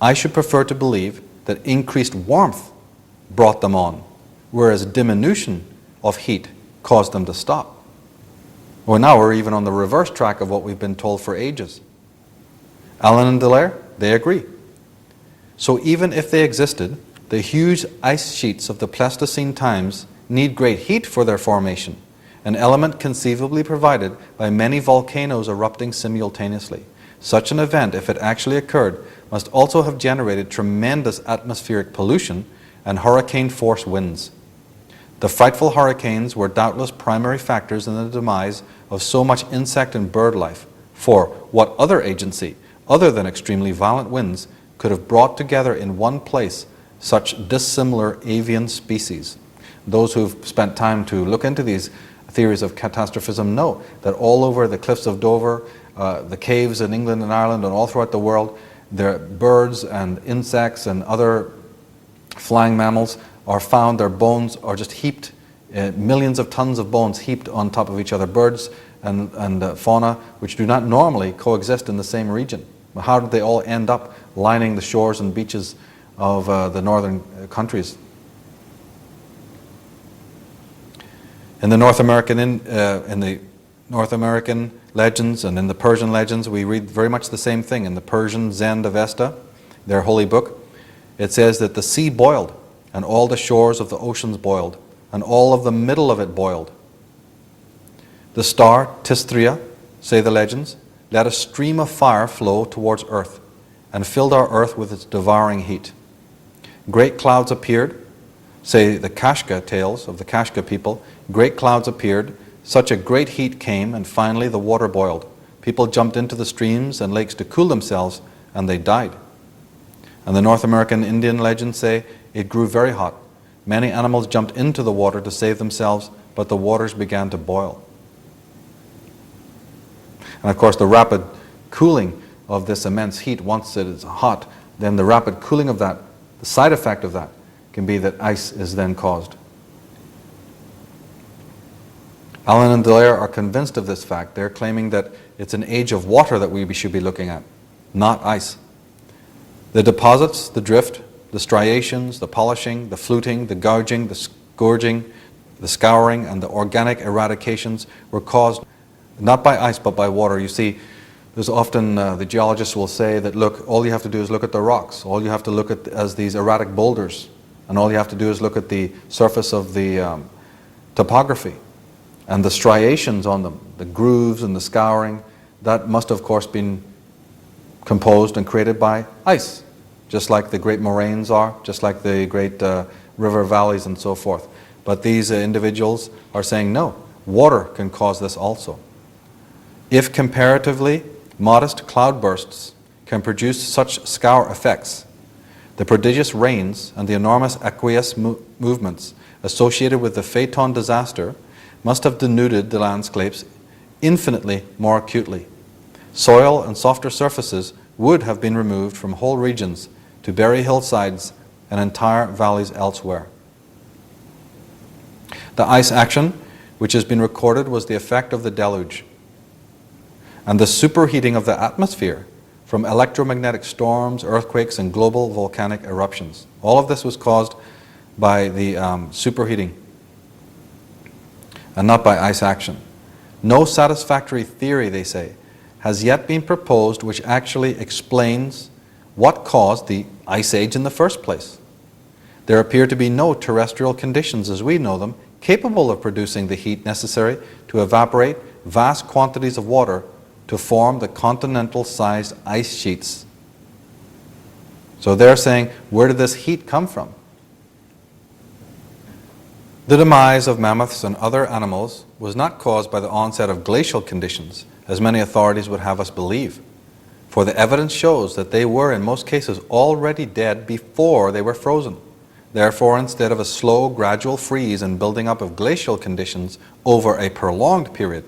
I should prefer to believe that increased warmth brought them on, whereas diminution of heat caused them to stop. Well, now we're even on the reverse track of what we've been told for ages. Allen and Dallaire, they agree. So even if they existed, the huge ice sheets of the Pleistocene times need great heat for their formation, an element conceivably provided by many volcanoes erupting simultaneously. Such an event, if it actually occurred, must also have generated tremendous atmospheric pollution and hurricane-force winds. The frightful hurricanes were doubtless primary factors in the demise of so much insect and bird life, for what other agency, other than extremely violent winds, could have brought together in one place such dissimilar avian species? Those who've spent time to look into these theories of catastrophism know that all over the cliffs of Dover, the caves in England and Ireland and all throughout the world, their birds and insects and other flying mammals are found, their bones are just heaped, millions of tons of bones heaped on top of each other. Birds and fauna which do not normally coexist in the same region. How did they all end up lining the shores and beaches of the northern countries? In the North American legends and in the Persian legends, we read very much the same thing. In the Persian Zend Avesta, their holy book, it says that the sea boiled, and all the shores of the oceans boiled, and all of the middle of it boiled. The star Tisthria, say the legends, let a stream of fire flow towards earth, and filled our earth with its devouring heat. Great clouds appeared, say the Kashka tales of the Kashka people. Great clouds appeared, such a great heat came, and finally the water boiled. People jumped into the streams and lakes to cool themselves, and they died. And the North American Indian legends say it grew very hot. Many animals jumped into the water to save themselves, but the waters began to boil. And of course, the rapid cooling of this immense heat, once it is hot, then the rapid cooling of that, the side effect of that, can be that ice is then caused. Allen and Delaire are convinced of this fact. They're claiming that it's an age of water that we should be looking at, not ice. The deposits, the drift, the striations, the polishing, the fluting, the gouging, the scourging, the scouring, and the organic eradications were caused not by ice but by water. You see, there's often the geologists will say that, look, all you have to do is look at the rocks. All you have to look at as these erratic boulders. And all you have to do is look at the surface of the topography and the striations on them, the grooves and the scouring. That must, of course, been composed and created by ice, just like the great moraines are, just like the great river valleys and so forth. But these individuals are saying, no, water can cause this also. If comparatively modest cloudbursts can produce such scour effects, the prodigious rains and the enormous aqueous movements associated with the Phaeton disaster must have denuded the landscapes infinitely more acutely. Soil and softer surfaces would have been removed from whole regions to bury hillsides and entire valleys elsewhere. The ice action which has been recorded was the effect of the deluge and the superheating of the atmosphere from electromagnetic storms, earthquakes, and global volcanic eruptions. All of this was caused by the superheating and not by ice action. No satisfactory theory, they say, has yet been proposed which actually explains what caused the ice age in the first place. There appear to be no terrestrial conditions as we know them capable of producing the heat necessary to evaporate vast quantities of water to form the continental-sized ice sheets. So they're saying, where did this heat come from? The demise of mammoths and other animals was not caused by the onset of glacial conditions, as many authorities would have us believe. For the evidence shows that they were, in most cases, already dead before they were frozen. Therefore, instead of a slow, gradual freeze and building up of glacial conditions over a prolonged period,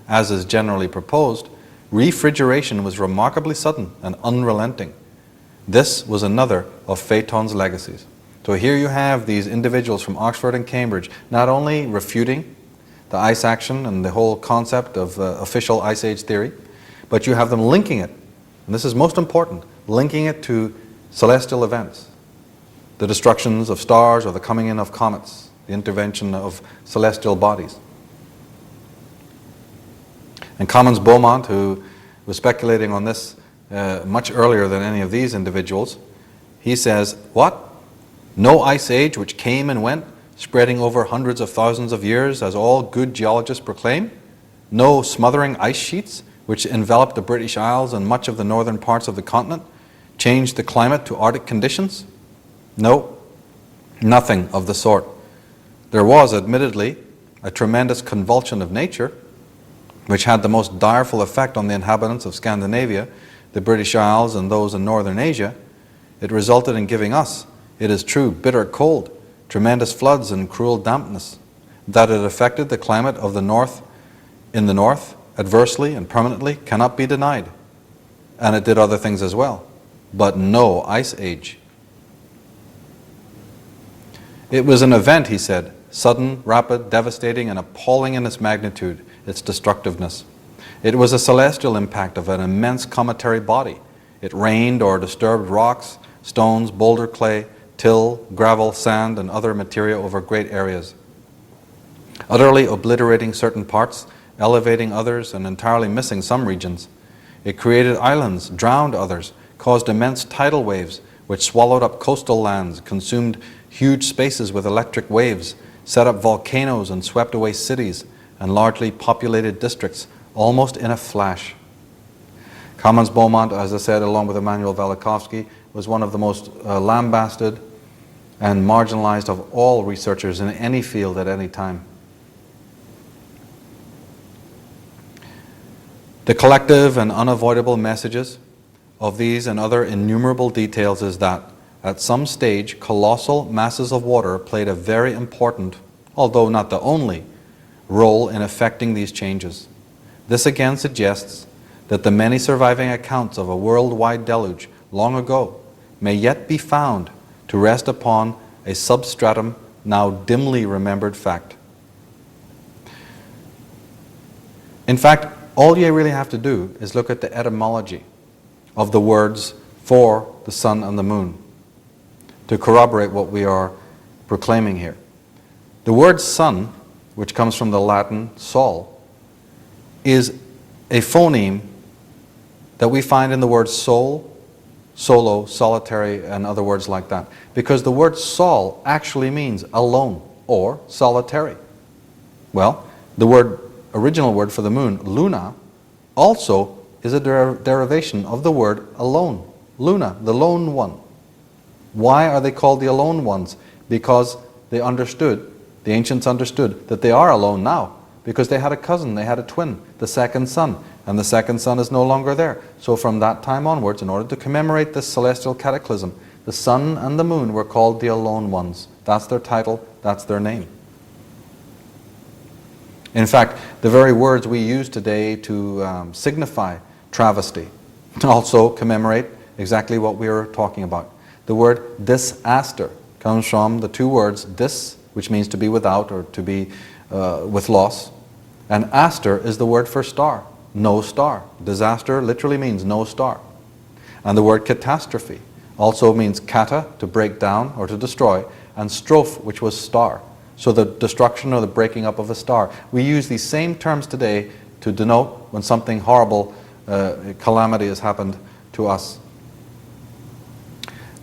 as is generally proposed, refrigeration was remarkably sudden and unrelenting. This was another of Phaeton's legacies. So here you have these individuals from Oxford and Cambridge not only refuting the ice action and the whole concept of official ice age theory, but you have them linking it, and this is most important, linking it to celestial events, the destructions of stars or the coming in of comets, the intervention of celestial bodies. And Commons Beaumont, who was speculating on this much earlier than any of these individuals, he says, what? No ice age which came and went, spreading over hundreds of thousands of years, as all good geologists proclaim? No smothering ice sheets which enveloped the British Isles and much of the northern parts of the continent, changed the climate to Arctic conditions? No, nothing of the sort. There was, admittedly, a tremendous convulsion of nature, which had the most direful effect on the inhabitants of Scandinavia, the British Isles, and those in northern Asia. It resulted in giving us, it is true, bitter cold, tremendous floods, and cruel dampness. That it affected the climate of the north, in the north, adversely and permanently, cannot be denied. And it did other things as well. but no ice age. It was an event, he said, sudden, rapid, devastating, and appalling in its magnitude, its destructiveness. It was a celestial impact of an immense cometary body. It rained or disturbed rocks, stones, boulder clay, till, gravel, sand, and other materia over great areas, utterly obliterating certain parts, elevating others, and entirely missing some regions. It created islands, drowned others, caused immense tidal waves, which swallowed up coastal lands, consumed huge spaces with electric waves, set up volcanoes and swept away cities and largely populated districts, almost in a flash. Commons Beaumont, as I said, along with Immanuel Velikovsky, was one of the most lambasted and marginalized of all researchers in any field at any time. The collective and unavoidable messages of these and other innumerable details is that at some stage colossal masses of water played a very important, although not the only, role in affecting these changes. This again suggests that the many surviving accounts of a worldwide deluge long ago may yet be found to rest upon a substratum now dimly remembered fact. In fact, all you really have to do is look at the etymology of the words for the sun and the moon to corroborate what we are proclaiming here. The word sun, which comes from the Latin sol, is a phoneme that we find in the word soul, solo, solitary, and other words like that. Because the word sol actually means alone or solitary. Well, the original word for the moon, luna, also is a derivation of the word alone. Luna, the lone one. Why are they called the alone ones? Because they understood, the ancients understood, that they are alone now. Because they had a cousin, they had a twin, the second son. And the second son is no longer there. So from that time onwards, in order to commemorate this celestial cataclysm, the sun and the moon were called the alone ones. That's their title, that's their name. In fact, the very words we use today to signify travesty also commemorate exactly what we are talking about. The word disaster comes from the two words dis, which means to be without or to be with loss, and aster is the word for star, no star. Disaster literally means no star. And the word catastrophe also means kata, to break down or to destroy, and strophe, which was star. So the destruction or the breaking up of a star. We use these same terms today to denote when something horrible, calamity has happened to us.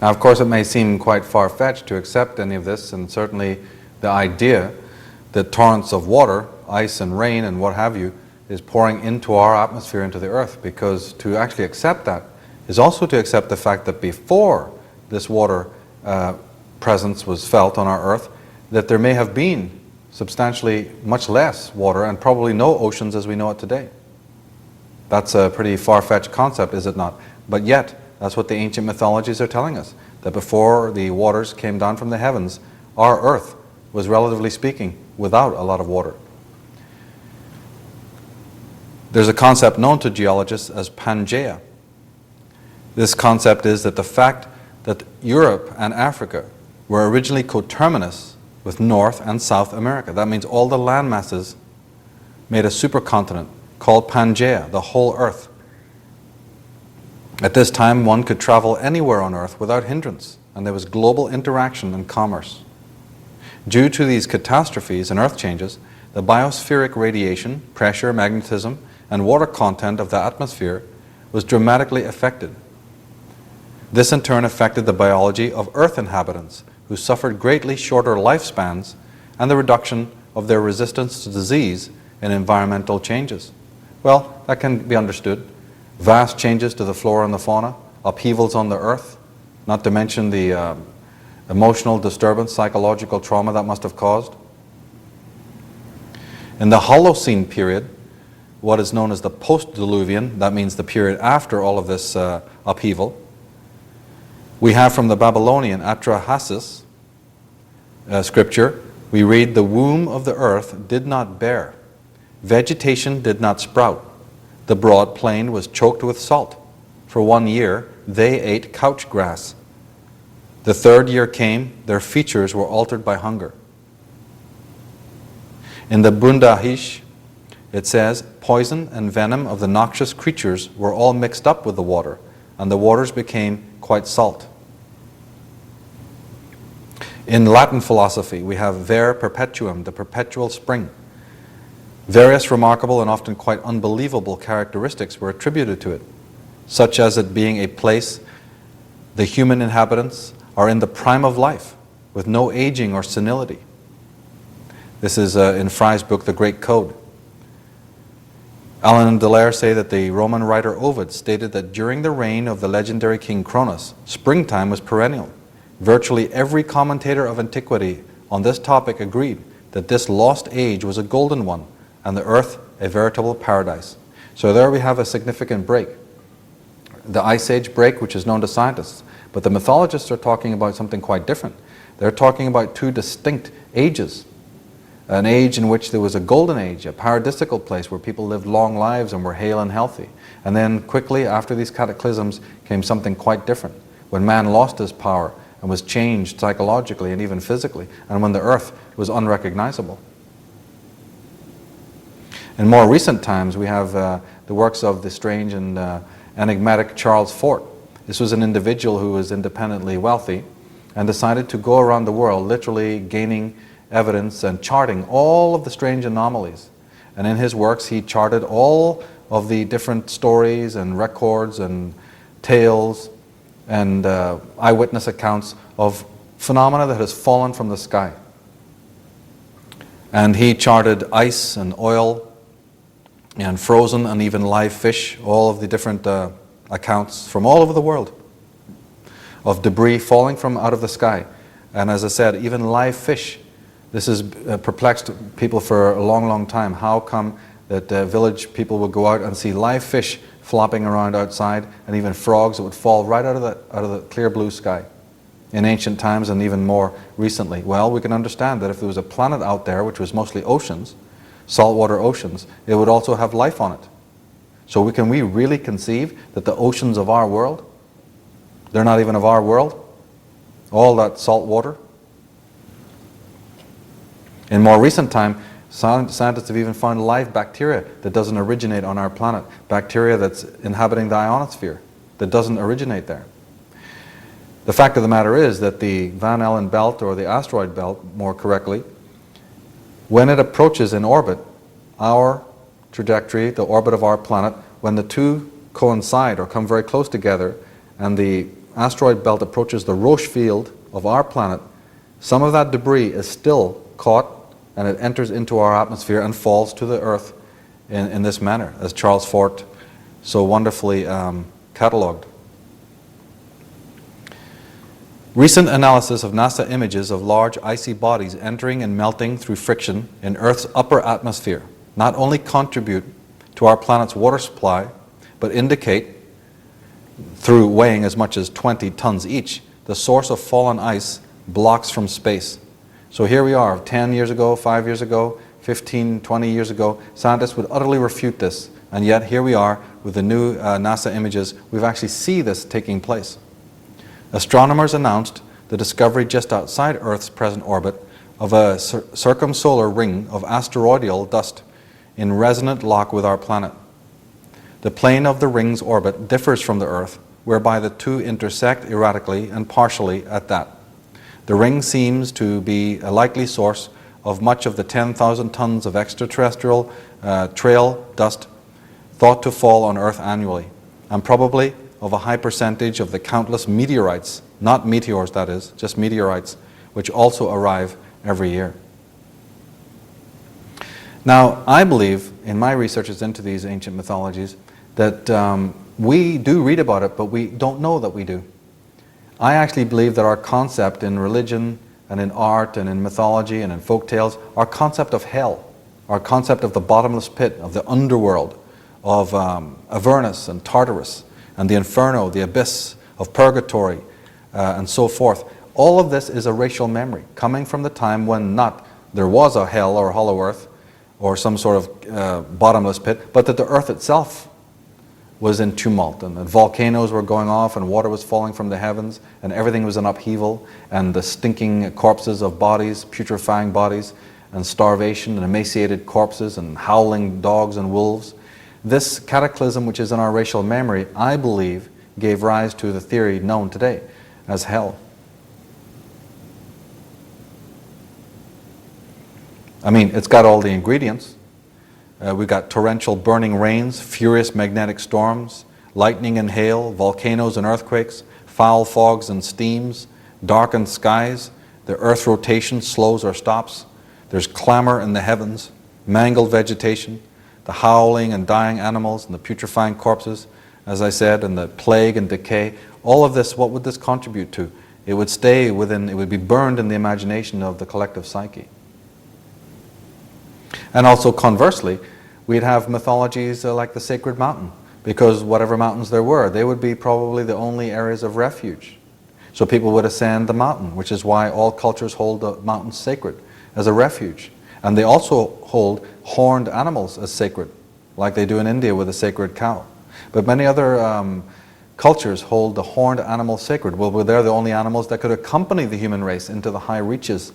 Now, of course, it may seem quite far-fetched to accept any of this, and certainly the idea that torrents of water, ice and rain and what have you, is pouring into our atmosphere, into the earth, because to actually accept that is also to accept the fact that before this water presence was felt on our earth, that there may have been substantially much less water and probably no oceans as we know it today. That's a pretty far-fetched concept, is it not? But yet, that's what the ancient mythologies are telling us, that before the waters came down from the heavens, our earth was, relatively speaking, without a lot of water. There's a concept known to geologists as Pangaea. This concept is that the fact that Europe and Africa were originally coterminous with North and South America. That means all the land masses made a supercontinent called Pangaea, the whole earth. At this time, one could travel anywhere on earth without hindrance, and there was global interaction and commerce. Due to these catastrophes and earth changes, the biospheric radiation, pressure, magnetism, and water content of the atmosphere was dramatically affected. This in turn affected the biology of earth inhabitants, who suffered greatly shorter lifespans and the reduction of their resistance to disease and environmental changes. Well, that can be understood. Vast changes to the flora and the fauna, upheavals on the earth, not to mention the emotional disturbance, psychological trauma that must have caused. In the Holocene period, what is known as the post-diluvian, that means the period after all of this upheaval, we have from the Babylonian Atrahasis scripture, we read, "The womb of the earth did not bear, vegetation did not sprout, the broad plain was choked with salt. For 1 year they ate couch grass. The third year came, their features were altered by hunger. In the Bundahish, it says, poison and venom of the noxious creatures were all mixed up with the water, and the waters became quite salt. In Latin philosophy, we have ver perpetuum, the perpetual spring. Various remarkable and often quite unbelievable characteristics were attributed to it, such as it being a place the human inhabitants are in the prime of life, with no aging or senility. This is in Fry's book, The Great Code. Allen and Dallaire say that the Roman writer Ovid stated that during the reign of the legendary king Cronus, springtime was perennial. Virtually every commentator of antiquity on this topic agreed that this lost age was a golden one, and the earth a veritable paradise. So there we have a significant break. The Ice Age break, which is known to scientists, but the mythologists are talking about something quite different. They're talking about two distinct ages. An age in which there was a golden age, a paradisical place where people lived long lives and were hale and healthy. And then quickly after these cataclysms came something quite different, when man lost his power and was changed psychologically and even physically, and when the earth was unrecognizable. In more recent times, we have the works of the strange and enigmatic Charles Fort. This was an individual who was independently wealthy and decided to go around the world literally gaining evidence and charting all of the strange anomalies. And in his works, he charted all of the different stories and records and tales and eyewitness accounts of phenomena that has fallen from the sky. And he charted ice and oil and frozen and even live fish, all of the different accounts from all over the world of debris falling from out of the sky. And as I said, even live fish. This has perplexed people for a long, long time. How come that village people would go out and see live fish flopping around outside, and even frogs that would fall right out of the clear blue sky in ancient times and even more recently? Well, we can understand that if there was a planet out there which was mostly oceans, saltwater oceans, it would also have life on it. So can we really conceive that the oceans of our world, they're not even of our world? All that salt water? In more recent time, scientists have even found live bacteria that doesn't originate on our planet. Bacteria that's inhabiting the ionosphere, that doesn't originate there. The fact of the matter is that the Van Allen belt, or the asteroid belt more correctly, when it approaches in orbit our trajectory, the orbit of our planet, when the two coincide or come very close together and the asteroid belt approaches the Roche field of our planet, some of that debris is still caught and it enters into our atmosphere and falls to the earth in this manner, as Charles Fort so wonderfully catalogued. Recent analysis of NASA images of large icy bodies entering and melting through friction in Earth's upper atmosphere not only contribute to our planet's water supply, but indicate, through weighing as much as 20 tons each, the source of fallen ice blocks from space. So here we are, 10 years ago, 5 years ago, 15, 20 years ago, scientists would utterly refute this, and yet here we are with the new NASA images. We've actually seen this taking place. Astronomers announced the discovery just outside Earth's present orbit of a circumsolar ring of asteroidal dust in resonant lock with our planet. The plane of the ring's orbit differs from the Earth, whereby the two intersect erratically and partially at that. The ring seems to be a likely source of much of the 10,000 tons of extraterrestrial trail dust thought to fall on Earth annually, and probably of a high percentage of the countless meteorites, not meteors that is, just meteorites, which also arrive every year. Now, I believe, in my researches into these ancient mythologies, that we do read about it, but we don't know that we do. I actually believe that our concept in religion and in art and in mythology and in folk tales, our concept of hell, our concept of the bottomless pit, of the underworld, of Avernus and Tartarus, and the inferno, the abyss of purgatory, and so forth. All of this is a racial memory, coming from the time when not there was a hell or a hollow earth, or some sort of bottomless pit, but that the earth itself was in tumult, and volcanoes were going off, and water was falling from the heavens, and everything was in upheaval, and the stinking corpses of bodies, putrefying bodies, and starvation, and emaciated corpses, and howling dogs and wolves. This cataclysm, which is in our racial memory, I believe, gave rise to the theory known today as hell. I mean, it's got all the ingredients. We've got torrential burning rains, furious magnetic storms, lightning and hail, volcanoes and earthquakes, foul fogs and steams, darkened skies, the earth's rotation slows or stops, there's clamor in the heavens, mangled vegetation, the howling and dying animals and the putrefying corpses, as I said, and the plague and decay. All of this, what would this contribute to? It would stay within, it would be burned in the imagination of the collective psyche. And also conversely, we'd have mythologies like the sacred mountain, because whatever mountains there were, they would be probably the only areas of refuge. So people would ascend the mountain, which is why all cultures hold the mountains sacred as a refuge. And they also hold horned animals as sacred, like they do in India with a sacred cow. But many other cultures hold the horned animals sacred. Well, they're the only animals that could accompany the human race into the high reaches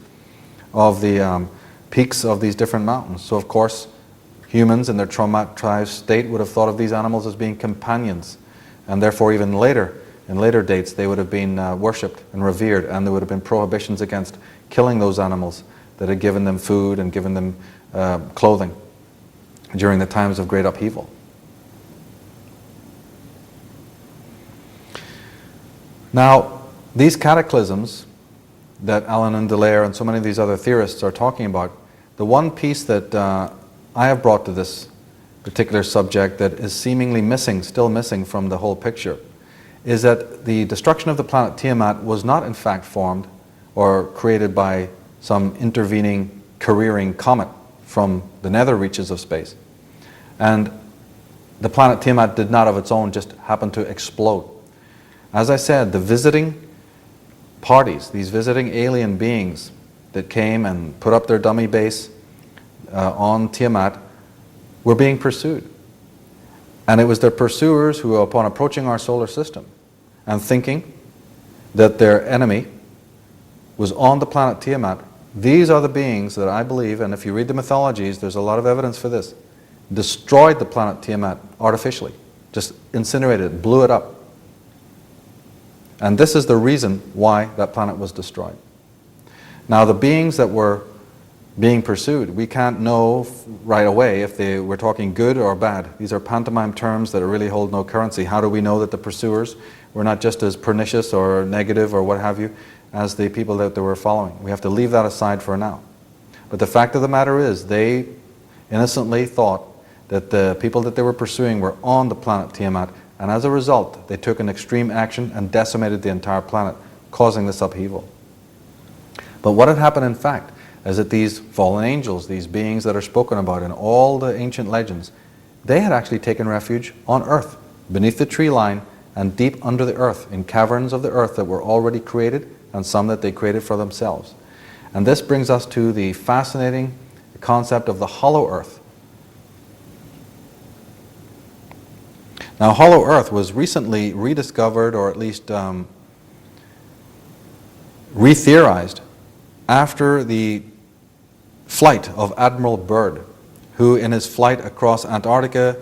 of the peaks of these different mountains. So of course, humans in their traumatized state would have thought of these animals as being companions, and therefore even later, in later dates, they would have been worshipped and revered, and there would have been prohibitions against killing those animals that had given them food and given them clothing during the times of great upheaval. Now, these cataclysms that Alan and Dallaire and so many of these other theorists are talking about, the one piece that I have brought to this particular subject that is seemingly missing, still missing from the whole picture, is that the destruction of the planet Tiamat was not in fact formed or created by some intervening, careering comet from the nether reaches of space. And the planet Tiamat did not of its own just happen to explode. As I said, the visiting parties, these visiting alien beings that came and put up their dummy base on Tiamat, were being pursued. And it was their pursuers who, upon approaching our solar system and thinking that their enemy was on the planet Tiamat, these are the beings that I believe, and if you read the mythologies, there's a lot of evidence for this, destroyed the planet Tiamat artificially, just incinerated it, blew it up. And this is the reason why that planet was destroyed. Now the beings that were being pursued, we can't know right away if they were talking good or bad. These are pantomime terms that really hold no currency. How do we know that the pursuers were not just as pernicious or negative or what have you as the people that they were following? We have to leave that aside for now. But the fact of the matter is, they innocently thought that the people that they were pursuing were on the planet Tiamat, and as a result, they took an extreme action and decimated the entire planet, causing this upheaval. But what had happened in fact is that these fallen angels, these beings that are spoken about in all the ancient legends, they had actually taken refuge on Earth, beneath the tree line and deep under the earth, in caverns of the earth that were already created and some that they created for themselves. And this brings us to the fascinating concept of the hollow earth. Now, hollow earth was recently rediscovered, or at least re-theorized, after the flight of Admiral Byrd, who in his flight across Antarctica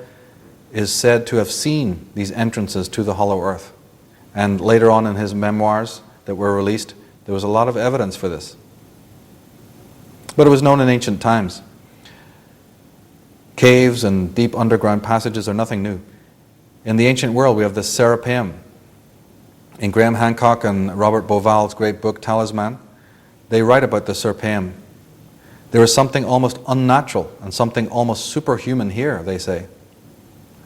is said to have seen these entrances to the hollow earth. And later on in his memoirs that were released, there was a lot of evidence for this. But it was known in ancient times. Caves and deep underground passages are nothing new. In the ancient world, we have the Serapeum. In Graham Hancock and Robert Bauval's great book, Talisman, they write about the Serapeum. There is something almost unnatural and something almost superhuman here, they say.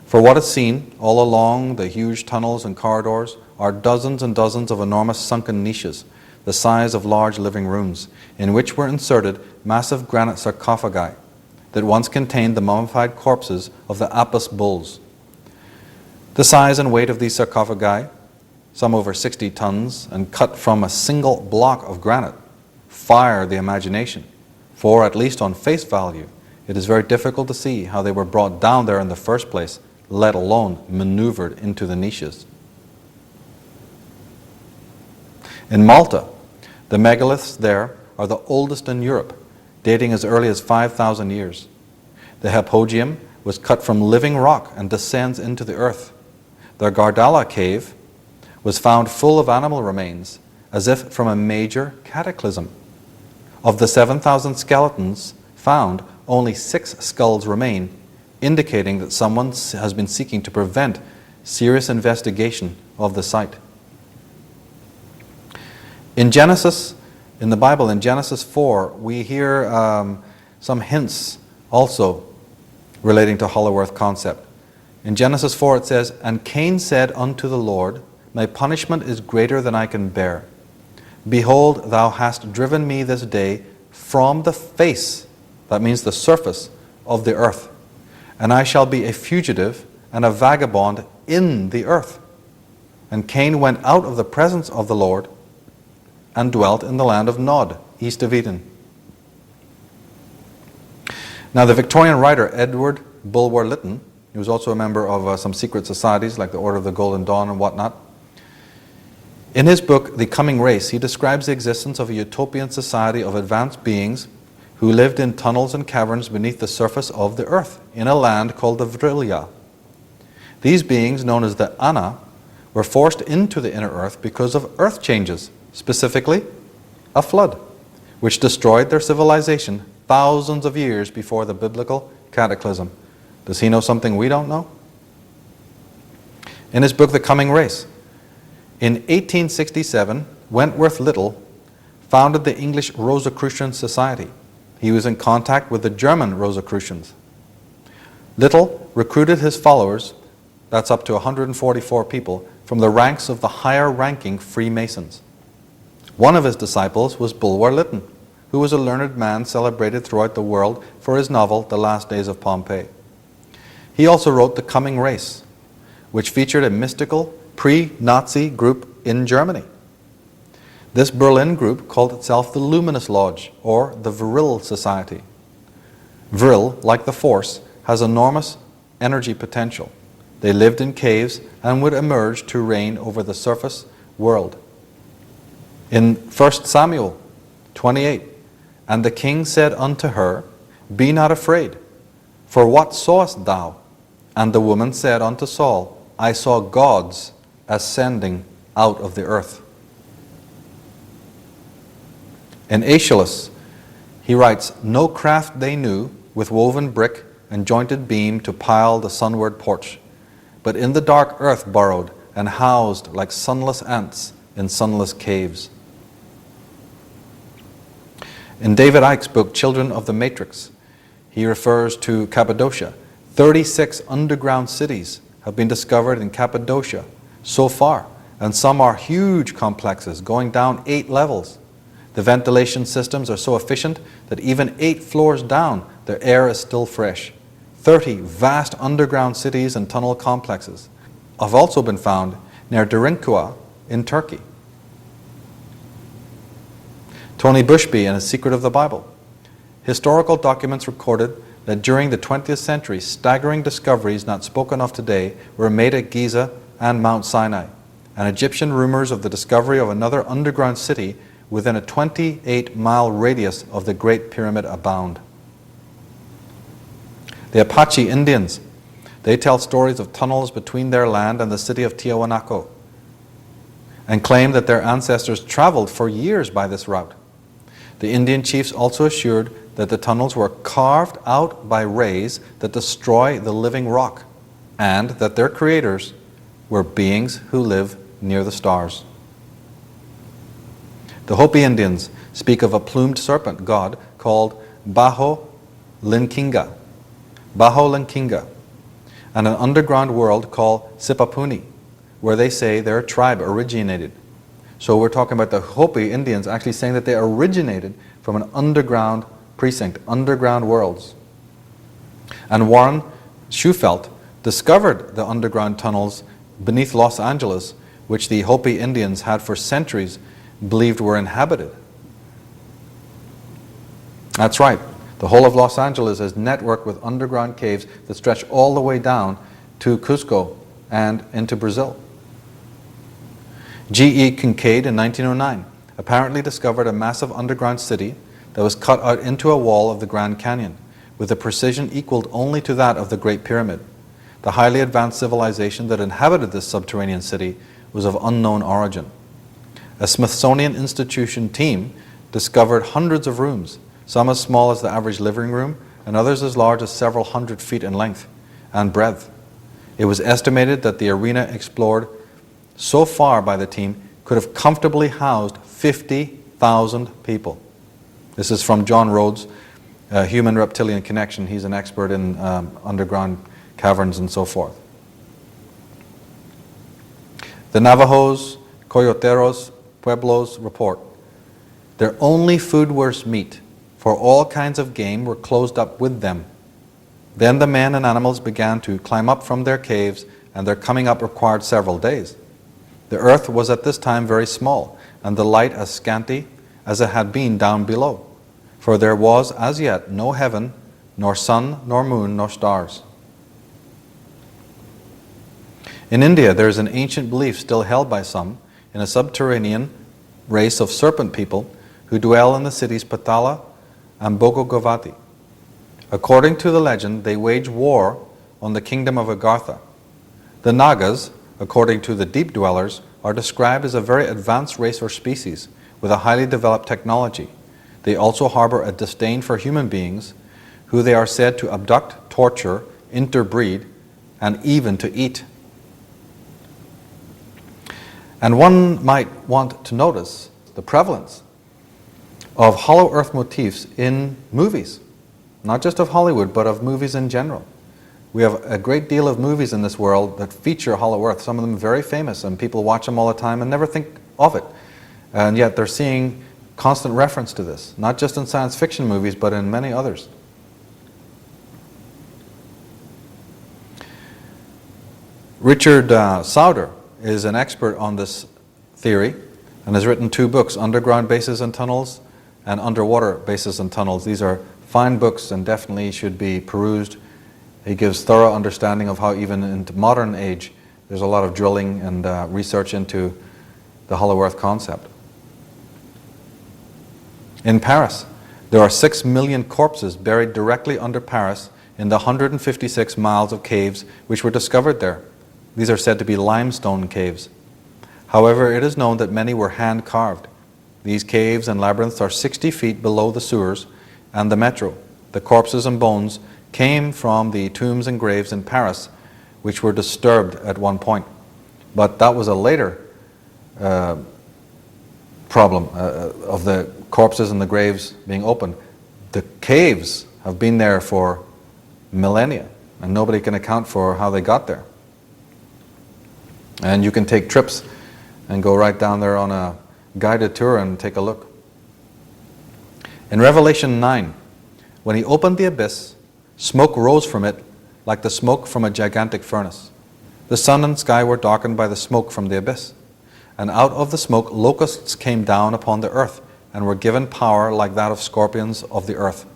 For what is seen all along the huge tunnels and corridors are dozens and dozens of enormous sunken niches, the size of large living rooms, in which were inserted massive granite sarcophagi that once contained the mummified corpses of the Apis bulls. The size and weight of these sarcophagi, some over 60 tons and cut from a single block of granite, fire the imagination, for at least on face value, it is very difficult to see how they were brought down there in the first place, let alone maneuvered into the niches. In Malta, the megaliths there are the oldest in Europe, dating as early as 5,000 years. The hypogeum was cut from living rock and descends into the earth. The Gardala cave was found full of animal remains, as if from a major cataclysm. Of the 7,000 skeletons found, only 6 skulls remain, indicating that someone has been seeking to prevent serious investigation of the site. In Genesis, in the Bible, in Genesis 4, we hear some hints also relating to hollow earth concept. In Genesis 4 it says, "And Cain said unto the Lord, My punishment is greater than I can bear. Behold, thou hast driven me this day from the face," that means the surface, "of the earth, and I shall be a fugitive and a vagabond in the earth." And Cain went out of the presence of the Lord and dwelt in the land of Nod, east of Eden. Now the Victorian writer Edward Bulwer-Lytton, he was also a member of some secret societies like the Order of the Golden Dawn and whatnot. In his book, The Coming Race, he describes the existence of a utopian society of advanced beings who lived in tunnels and caverns beneath the surface of the earth, in a land called the Vrilya. These beings, known as the Ana, were forced into the inner earth because of earth changes, specifically a flood, which destroyed their civilization thousands of years before the biblical cataclysm. Does he know something we don't know? In his book, The Coming Race, in 1867, Wentworth Little founded the English Rosicrucian Society. He was in contact with the German Rosicrucians. Little recruited his followers, that's up to 144 people, from the ranks of the higher-ranking Freemasons. One of his disciples was Bulwer-Lytton, who was a learned man celebrated throughout the world for his novel, The Last Days of Pompeii. He also wrote The Coming Race, which featured a mystical pre-Nazi group in Germany. This Berlin group called itself the Luminous Lodge, or the Vril Society. Vril, like the Force, has enormous energy potential. They lived in caves and would emerge to reign over the surface world. In 1 Samuel 28, "And the king said unto her, Be not afraid, for what sawest thou? And the woman said unto Saul, I saw gods ascending out of the earth." In Aeschylus, he writes, "No craft they knew, with woven brick and jointed beam to pile the sunward porch, but in the dark earth burrowed and housed like sunless ants in sunless caves." In David Icke's book, Children of the Matrix, he refers to Cappadocia. 36 underground cities have been discovered in Cappadocia so far, and some are huge complexes going down 8 levels. The ventilation systems are so efficient that even 8 floors down, the air is still fresh. 30 vast underground cities and tunnel complexes have also been found near Derinkuwa in Turkey. Tony Bushby in his Secret of the Bible. Historical documents recorded that during the 20th century, staggering discoveries not spoken of today were made at Giza and Mount Sinai, and Egyptian rumors of the discovery of another underground city within a 28-mile radius of the Great Pyramid abound. The Apache Indians, they tell stories of tunnels between their land and the city of Tiahuanaco, and claim that their ancestors traveled for years by this route. The Indian chiefs also assured that the tunnels were carved out by rays that destroy the living rock, and that their creators were beings who live near the stars. The Hopi Indians speak of a plumed serpent god called Baho Linkinga, and an underground world called Sipapuni, where they say their tribe originated. So we're talking about the Hopi Indians actually saying that they originated from an underground precinct, underground worlds. And Warren Schufelt discovered the underground tunnels beneath Los Angeles, which the Hopi Indians had for centuries believed were inhabited. That's right. The whole of Los Angeles is networked with underground caves that stretch all the way down to Cusco and into Brazil. G.E. Kincaid in 1909 apparently discovered a massive underground city that was cut out into a wall of the Grand Canyon with a precision equaled only to that of the Great Pyramid. The highly advanced civilization that inhabited this subterranean city was of unknown origin. A Smithsonian Institution team discovered hundreds of rooms, some as small as the average living room and others as large as several hundred feet in length and breadth. It was estimated that the arena explored so far by the team could have comfortably housed 50,000 people. This is from John Rhodes, Human-Reptilian Connection. He's an expert in underground caverns and so forth. The Navajos, Coyoteros, Pueblos report, their only food was meat, for all kinds of game were closed up with them. Then the men and animals began to climb up from their caves, and their coming up required several days. The earth was at this time very small, and the light as scanty as it had been down below, for there was as yet no heaven, nor sun, nor moon, nor stars. In India, there is an ancient belief still held by some in a subterranean race of serpent people who dwell in the cities Patala and Bhogavati. According to the legend, they wage war on the kingdom of Agartha. The Nagas, according to the deep dwellers, are described as a very advanced race or species with a highly developed technology. They also harbor a disdain for human beings, who they are said to abduct, torture, interbreed, and even to eat. And one might want to notice the prevalence of hollow earth motifs in movies, not just of Hollywood, but of movies in general. We have a great deal of movies in this world that feature hollow earth, some of them very famous, and people watch them all the time and never think of it. And yet they're seeing constant reference to this, not just in science fiction movies, but in many others. Richard Sauder is an expert on this theory and has written 2 books, Underground Bases and Tunnels and Underwater Bases and Tunnels. These are fine books and definitely should be perused. He gives thorough understanding of how even in the modern age there's a lot of drilling and research into the hollow earth concept. In Paris, there are 6 million corpses buried directly under Paris in the 156 miles of caves which were discovered there. These are said to be limestone caves. However, it is known that many were hand-carved. These caves and labyrinths are 60 feet below the sewers and the metro. The corpses and bones came from the tombs and graves in Paris, which were disturbed at one point. But that was a later problem of the corpses and the graves being opened. The caves have been there for millennia, and nobody can account for how they got there. And you can take trips and go right down there on a guided tour and take a look. In Revelation 9, when he opened the abyss, smoke rose from it like the smoke from a gigantic furnace. The sun and sky were darkened by the smoke from the abyss. And out of the smoke locusts came down upon the earth and were given power like that of scorpions of the earth.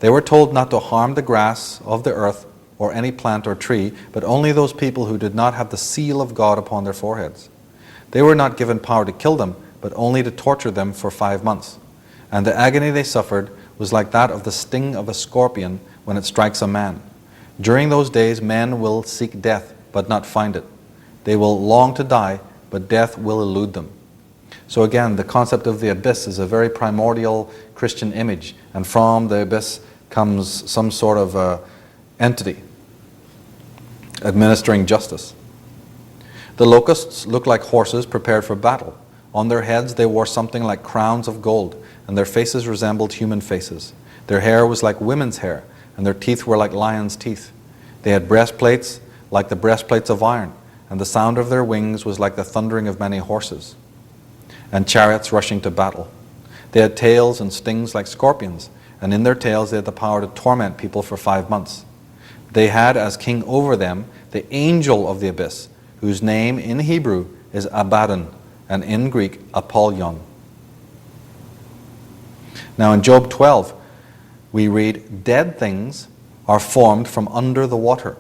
They were told not to harm the grass of the earth or any plant or tree, but only those people who did not have the seal of God upon their foreheads. They were not given power to kill them, but only to torture them for 5 months. And the agony they suffered was like that of the sting of a scorpion when it strikes a man. During those days men will seek death, but not find it. They will long to die, but death will elude them. So again, the concept of the abyss is a very primordial Christian image, and from the abyss comes some sort of entity administering justice. The locusts looked like horses prepared for battle. On their heads they wore something like crowns of gold, and their faces resembled human faces. Their hair was like women's hair, and their teeth were like lions' teeth. They had breastplates like the breastplates of iron, and the sound of their wings was like the thundering of many horses, and chariots rushing to battle. They had tails and stings like scorpions, and in their tails they had the power to torment people for 5 months. They had as king over them the angel of the abyss, whose name in Hebrew is Abaddon, and in Greek, Apollyon. Now in Job 12, we read, dead things are formed from under the water.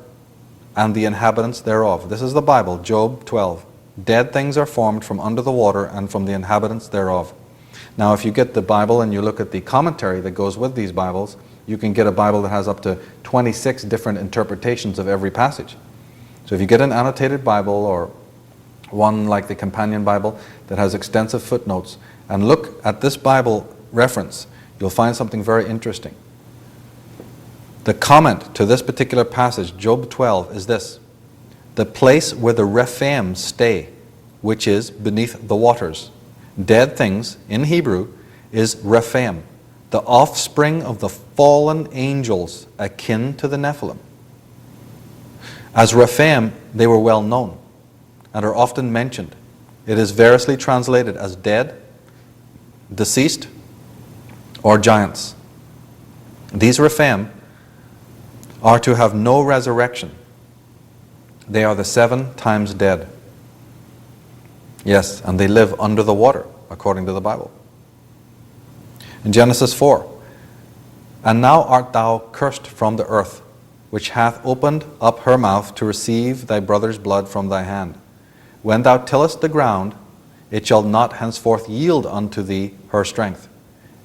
and the inhabitants thereof. This is the Bible, Job 12. Dead things are formed from under the water and from the inhabitants thereof. Now, if you get the Bible and you look at the commentary that goes with these Bibles, you can get a Bible that has up to 26 different interpretations of every passage. So if you get an annotated Bible or one like the Companion Bible that has extensive footnotes, and look at this Bible reference, you'll find something very interesting. The comment to this particular passage, Job 12, is this: the place where the Rephaim stay, which is beneath the waters. Dead things, in Hebrew, is Rephaim, the offspring of the fallen angels, akin to the Nephilim. As Rephaim, they were well known and are often mentioned. It is variously translated as dead, deceased, or giants. These Rephaim are to have no resurrection. They are the 7 times dead. Yes, and they live under the water, according to the Bible. In Genesis 4, and now art thou cursed from the earth, which hath opened up her mouth to receive thy brother's blood from thy hand. When thou tillest the ground, it shall not henceforth yield unto thee her strength.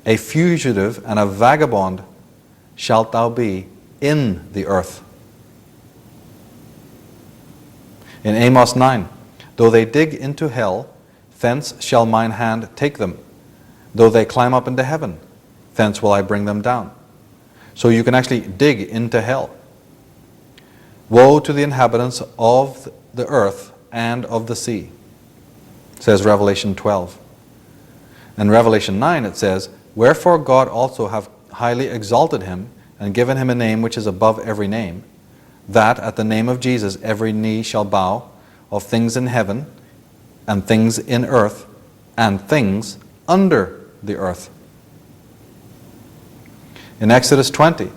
A fugitive and a vagabond shalt thou be in the earth. In Amos 9, though they dig into hell, thence shall mine hand take them. Though they climb up into heaven, thence will I bring them down. So you can actually dig into hell. Woe to the inhabitants of the earth and of the sea, says Revelation 12. In Revelation 9 it says, wherefore God also hath highly exalted him, and given him a name which is above every name, that at the name of Jesus every knee shall bow, of things in heaven, and things in earth, and things under the earth. In Exodus 20,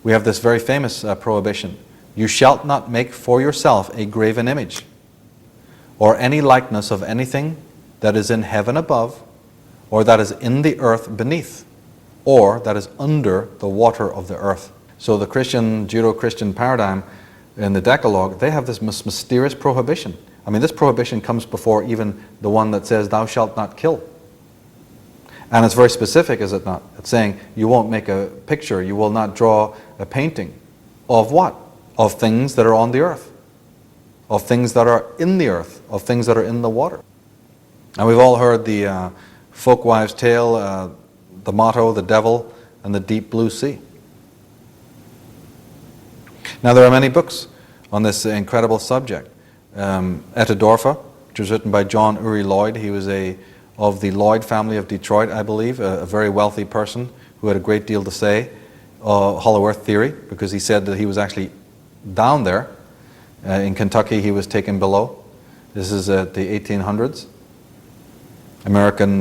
we have this very famous prohibition. You shalt not make for yourself a graven image, or any likeness of anything that is in heaven above, or that is in the earth beneath, or that is under the water of the earth. So the Christian, Judeo-Christian paradigm in the Decalogue, they have this mysterious prohibition. I mean, this prohibition comes before even the one that says, thou shalt not kill. And it's very specific, is it not? It's saying, you won't make a picture, you will not draw a painting. Of what? Of things that are on the earth. Of things that are in the earth. Of things that are in the water. And we've all heard the folkwives' tale, the motto, the devil, and the deep blue sea. Now there are many books on this incredible subject. Etidorfa, which was written by John Uri Lloyd. He was of the Lloyd family of Detroit, I believe, a very wealthy person who had a great deal to say, Hollow Earth theory, because he said that he was actually down there. In Kentucky he was taken below. This is at the 1800s. American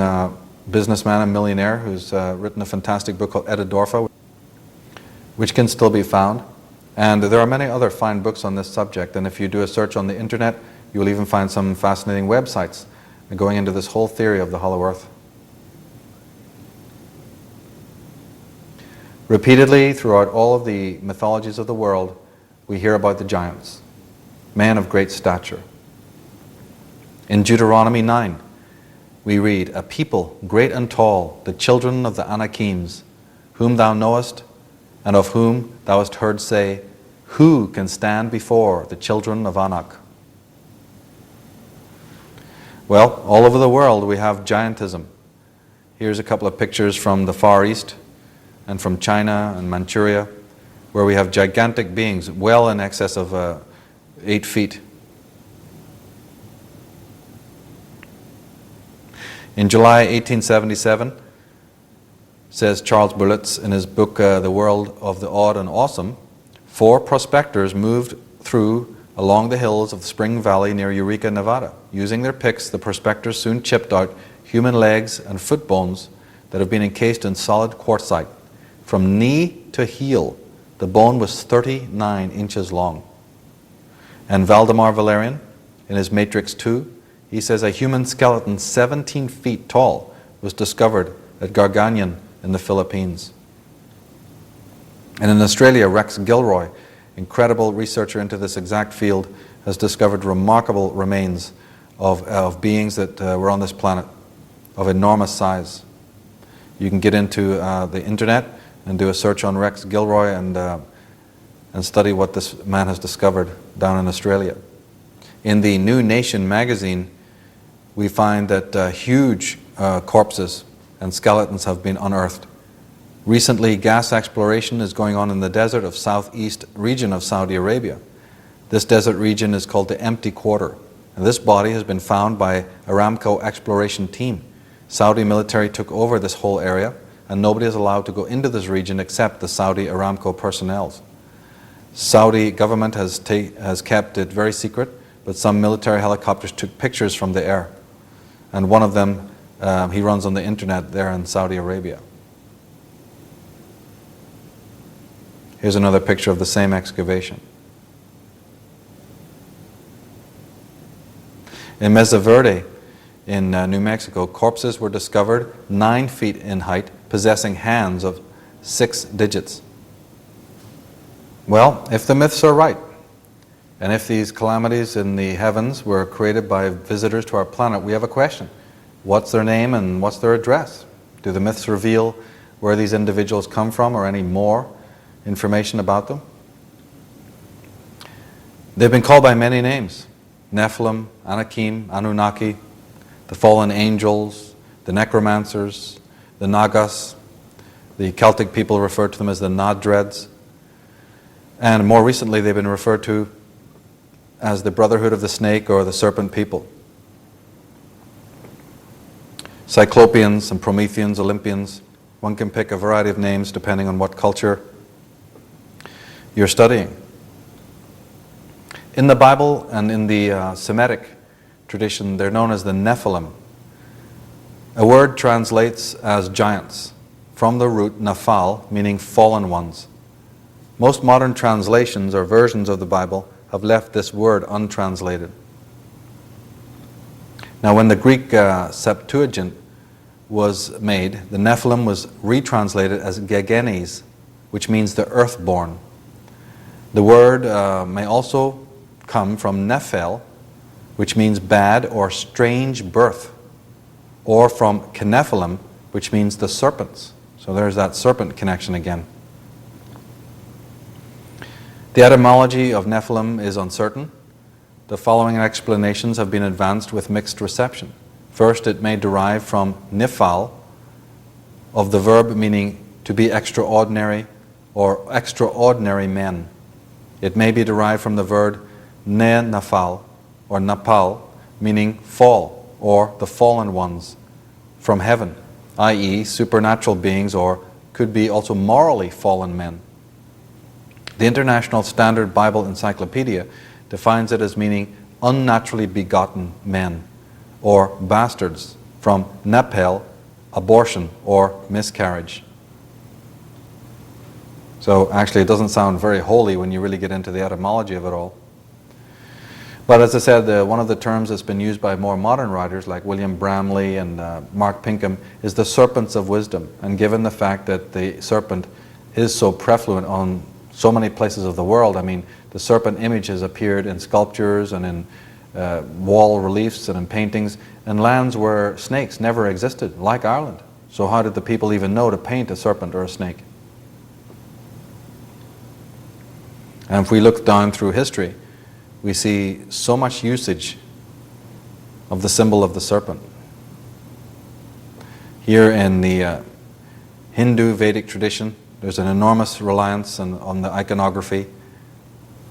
businessman and millionaire who's written a fantastic book called Etidorfa, which can still be found. And there are many other fine books on this subject, and if you do a search on the internet, you will even find some fascinating websites going into this whole theory of the hollow earth. Repeatedly, throughout all of the mythologies of the world, we hear about the giants, men of great stature. In Deuteronomy 9, we read, a people great and tall, the children of the Anakims, whom thou knowest, and of whom thou hast heard say, who can stand before the children of Anak? Well, all over the world we have giantism. Here's a couple of pictures from the Far East and from China and Manchuria, where we have gigantic beings well in excess of 8 feet. In July 1877, says Charles Berlitz in his book The World of the Odd and Awesome, 4 prospectors moved through along the hills of the Spring Valley near Eureka, Nevada. Using their picks, the prospectors soon chipped out human legs and foot bones that have been encased in solid quartzite. From knee to heel, the bone was 39 inches long. And Valdemar Valerian, in his Matrix 2, he says a human skeleton 17 feet tall was discovered at Garganyan in the Philippines. And in Australia, Rex Gilroy, incredible researcher into this exact field, has discovered remarkable remains of beings that were on this planet of enormous size. You can get into the internet and do a search on Rex Gilroy and study what this man has discovered down in Australia. In the New Nation magazine, we find that huge corpses and skeletons have been unearthed. Recently, gas exploration is going on in the desert of southeast region of Saudi Arabia. This desert region is called the Empty Quarter, and this body has been found by Aramco exploration team. Saudi military took over this whole area, and nobody is allowed to go into this region except the Saudi Aramco personnel. Saudi government has kept it very secret, but some military helicopters took pictures from the air, and one of them he runs on the internet there in Saudi Arabia. Here's another picture of the same excavation. In Mesa Verde in New Mexico, corpses were discovered 9 feet in height, possessing hands of 6 digits. Well, if the myths are right, and if these calamities in the heavens were created by visitors to our planet, we have a question. What's their name and what's their address? Do the myths reveal where these individuals come from or any more information about them? They've been called by many names. Nephilim, Anakim, Anunnaki, the fallen angels, the necromancers, the Nagas. The Celtic people refer to them as the Nadreds. And more recently they've been referred to as the Brotherhood of the Snake or the Serpent people. Cyclopeans and Prometheans, Olympians. One can pick a variety of names depending on what culture you're studying. In the Bible and in the Semitic tradition, they're known as the Nephilim. A word translates as giants, from the root nafal, meaning fallen ones. Most modern translations or versions of the Bible have left this word untranslated. Now, when the Greek Septuagint was made, the Nephilim was retranslated as gegenes, which means the earthborn. The word may also come from nephel, which means bad or strange birth, or from kenephilim, which means the serpents. So there's that serpent connection again. The etymology of Nephilim is uncertain. The following explanations have been advanced with mixed reception. First, it may derive from nifal, of the verb meaning to be extraordinary or extraordinary men. It may be derived from the verb ne nafal or napal, meaning fall or the fallen ones from heaven, i.e. supernatural beings, or could be also morally fallen men. The International Standard Bible Encyclopedia defines it as meaning unnaturally begotten men, or bastards, from nepel, abortion or miscarriage. So actually it doesn't sound very holy when you really get into the etymology of it all. But as I said, one of the terms that's been used by more modern writers like William Bramley and Mark Pinkham is the serpents of wisdom. And given the fact that the serpent is so prevalent on so many places of the world, I mean, the serpent image has appeared in sculptures and in wall reliefs and in paintings in lands where snakes never existed, like Ireland. So how did the people even know to paint a serpent or a snake? And if we look down through history, we see so much usage of the symbol of the serpent. Here in the Hindu Vedic tradition, there's an enormous reliance on the iconography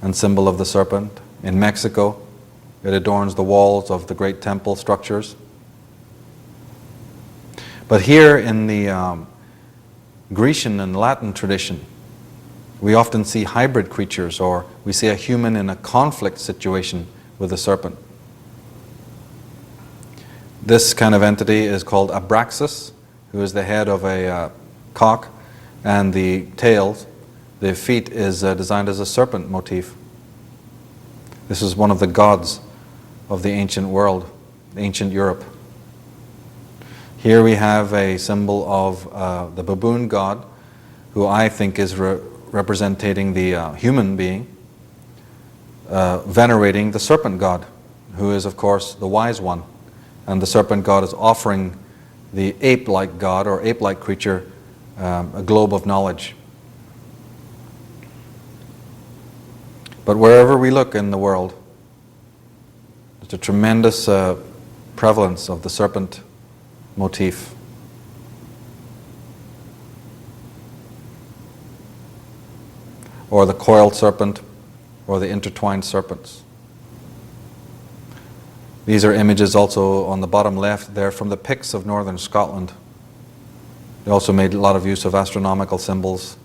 and symbol of the serpent. In Mexico, it adorns the walls of the great temple structures. But here in the Grecian and Latin tradition, we often see hybrid creatures, or we see a human in a conflict situation with a serpent. This kind of entity is called Abraxas, who is the head of a cock, and the tails, the feet, is designed as a serpent motif. This is one of the gods of the ancient world, ancient Europe. Here we have a symbol of the baboon god, who I think is representing the human being, venerating the serpent god, who is, of course, the wise one. And the serpent god is offering the ape-like god or ape-like creature a globe of knowledge. But wherever we look in the world, there's a tremendous prevalence of the serpent motif. Or the coiled serpent, or the intertwined serpents. These are images also on the bottom left there from the Picts of northern Scotland. They also made a lot of use of astronomical symbols.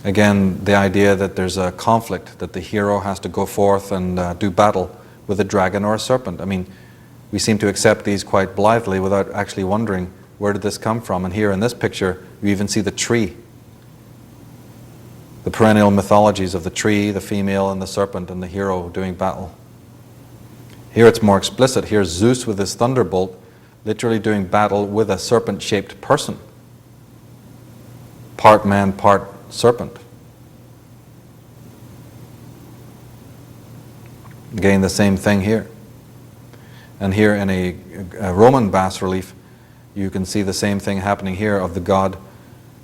Again, the idea that there's a conflict, that the hero has to go forth and do battle with a dragon or a serpent. I mean, we seem to accept these quite blithely without actually wondering, where did this come from? And here in this picture, you even see the tree. The perennial mythologies of the tree, the female, and the serpent, and the hero doing battle. Here it's more explicit. Here's Zeus with his thunderbolt literally doing battle with a serpent-shaped person. Part man, part serpent. Again, the same thing here. And here in a Roman bas-relief, you can see the same thing happening here of the god.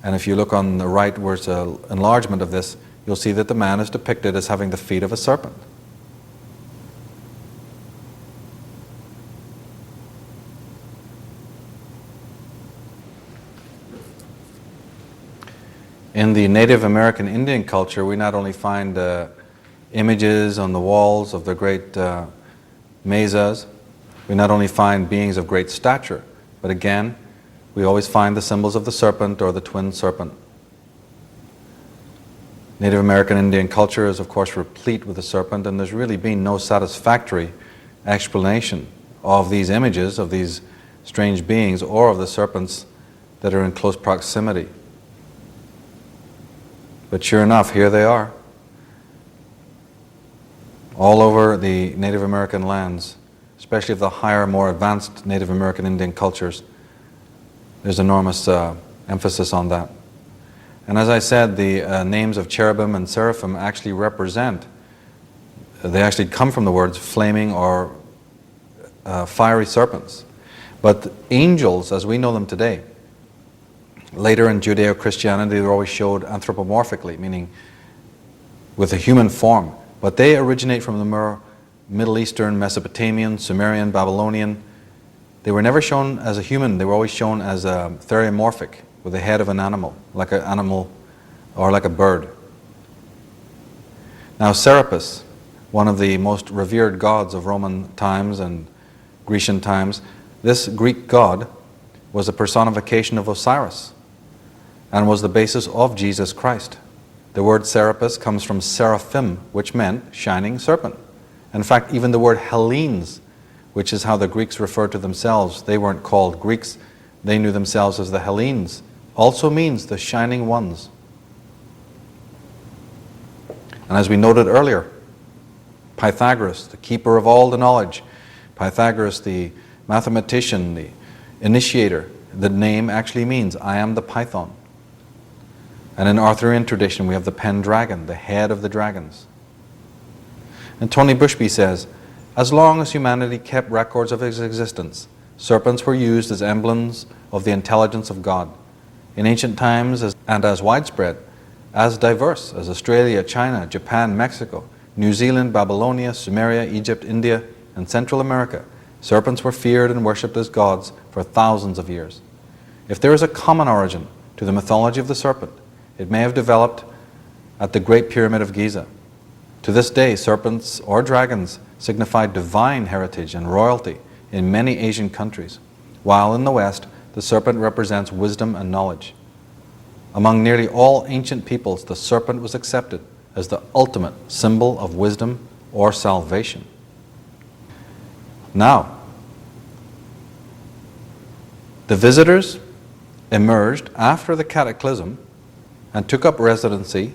And if you look on the right where it's an enlargement of this, you'll see that the man is depicted as having the feet of a serpent. In the Native American Indian culture, we not only find images on the walls of the great mesas, we not only find beings of great stature, but again, we always find the symbols of the serpent or the twin serpent. Native American Indian culture is, of course, replete with the serpent, and there's really been no satisfactory explanation of these images, of these strange beings, or of the serpents that are in close proximity. But sure enough, here they are. All over the Native American lands, especially of the higher, more advanced Native American Indian cultures, there's enormous emphasis on that. And as I said, the names of cherubim and seraphim actually represent, they actually come from the words flaming or fiery serpents. But angels, as we know them today, later in Judeo-Christianity, they were always showed anthropomorphically, meaning with a human form. But they originate from the more Middle Eastern, Mesopotamian, Sumerian, Babylonian. They were never shown as a human. They were always shown as theriomorphic, with the head of an animal or like a bird. Now Serapis, one of the most revered gods of Roman times and Grecian times, this Greek god was a personification of Osiris and was the basis of Jesus Christ. The word Serapis comes from seraphim, which meant shining serpent. In fact, even the word Hellenes, which is how the Greeks referred to themselves, they weren't called Greeks, they knew themselves as the Hellenes, also means the shining ones. And as we noted earlier, Pythagoras, the keeper of all the knowledge, Pythagoras, the mathematician, the initiator, the name actually means I am the python. And in Arthurian tradition we have the Pendragon, the head of the dragons. And Tony Bushby says, as long as humanity kept records of its existence, serpents were used as emblems of the intelligence of God. In ancient times and as widespread, as diverse as Australia, China, Japan, Mexico, New Zealand, Babylonia, Sumeria, Egypt, India, and Central America, serpents were feared and worshipped as gods for thousands of years. If there is a common origin to the mythology of the serpent, it may have developed at the Great Pyramid of Giza. To this day, serpents or dragons signify divine heritage and royalty in many Asian countries, while in the West, the serpent represents wisdom and knowledge. Among nearly all ancient peoples, the serpent was accepted as the ultimate symbol of wisdom or salvation. Now, the visitors emerged after the cataclysm and took up residency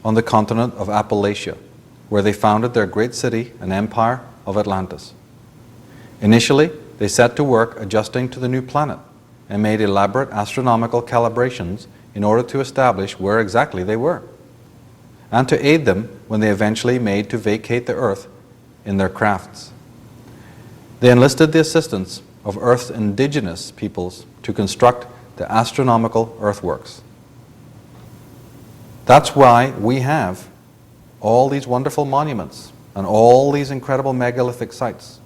on the continent of Appalachia, where they founded their great city and empire of Atlantis. Initially, they set to work adjusting to the new planet and made elaborate astronomical calibrations in order to establish where exactly they were. And to aid them, when they eventually made to vacate the Earth in their crafts. They enlisted the assistance of Earth's indigenous peoples to construct the astronomical earthworks. That's why we have all these wonderful monuments and all these incredible megalithic sites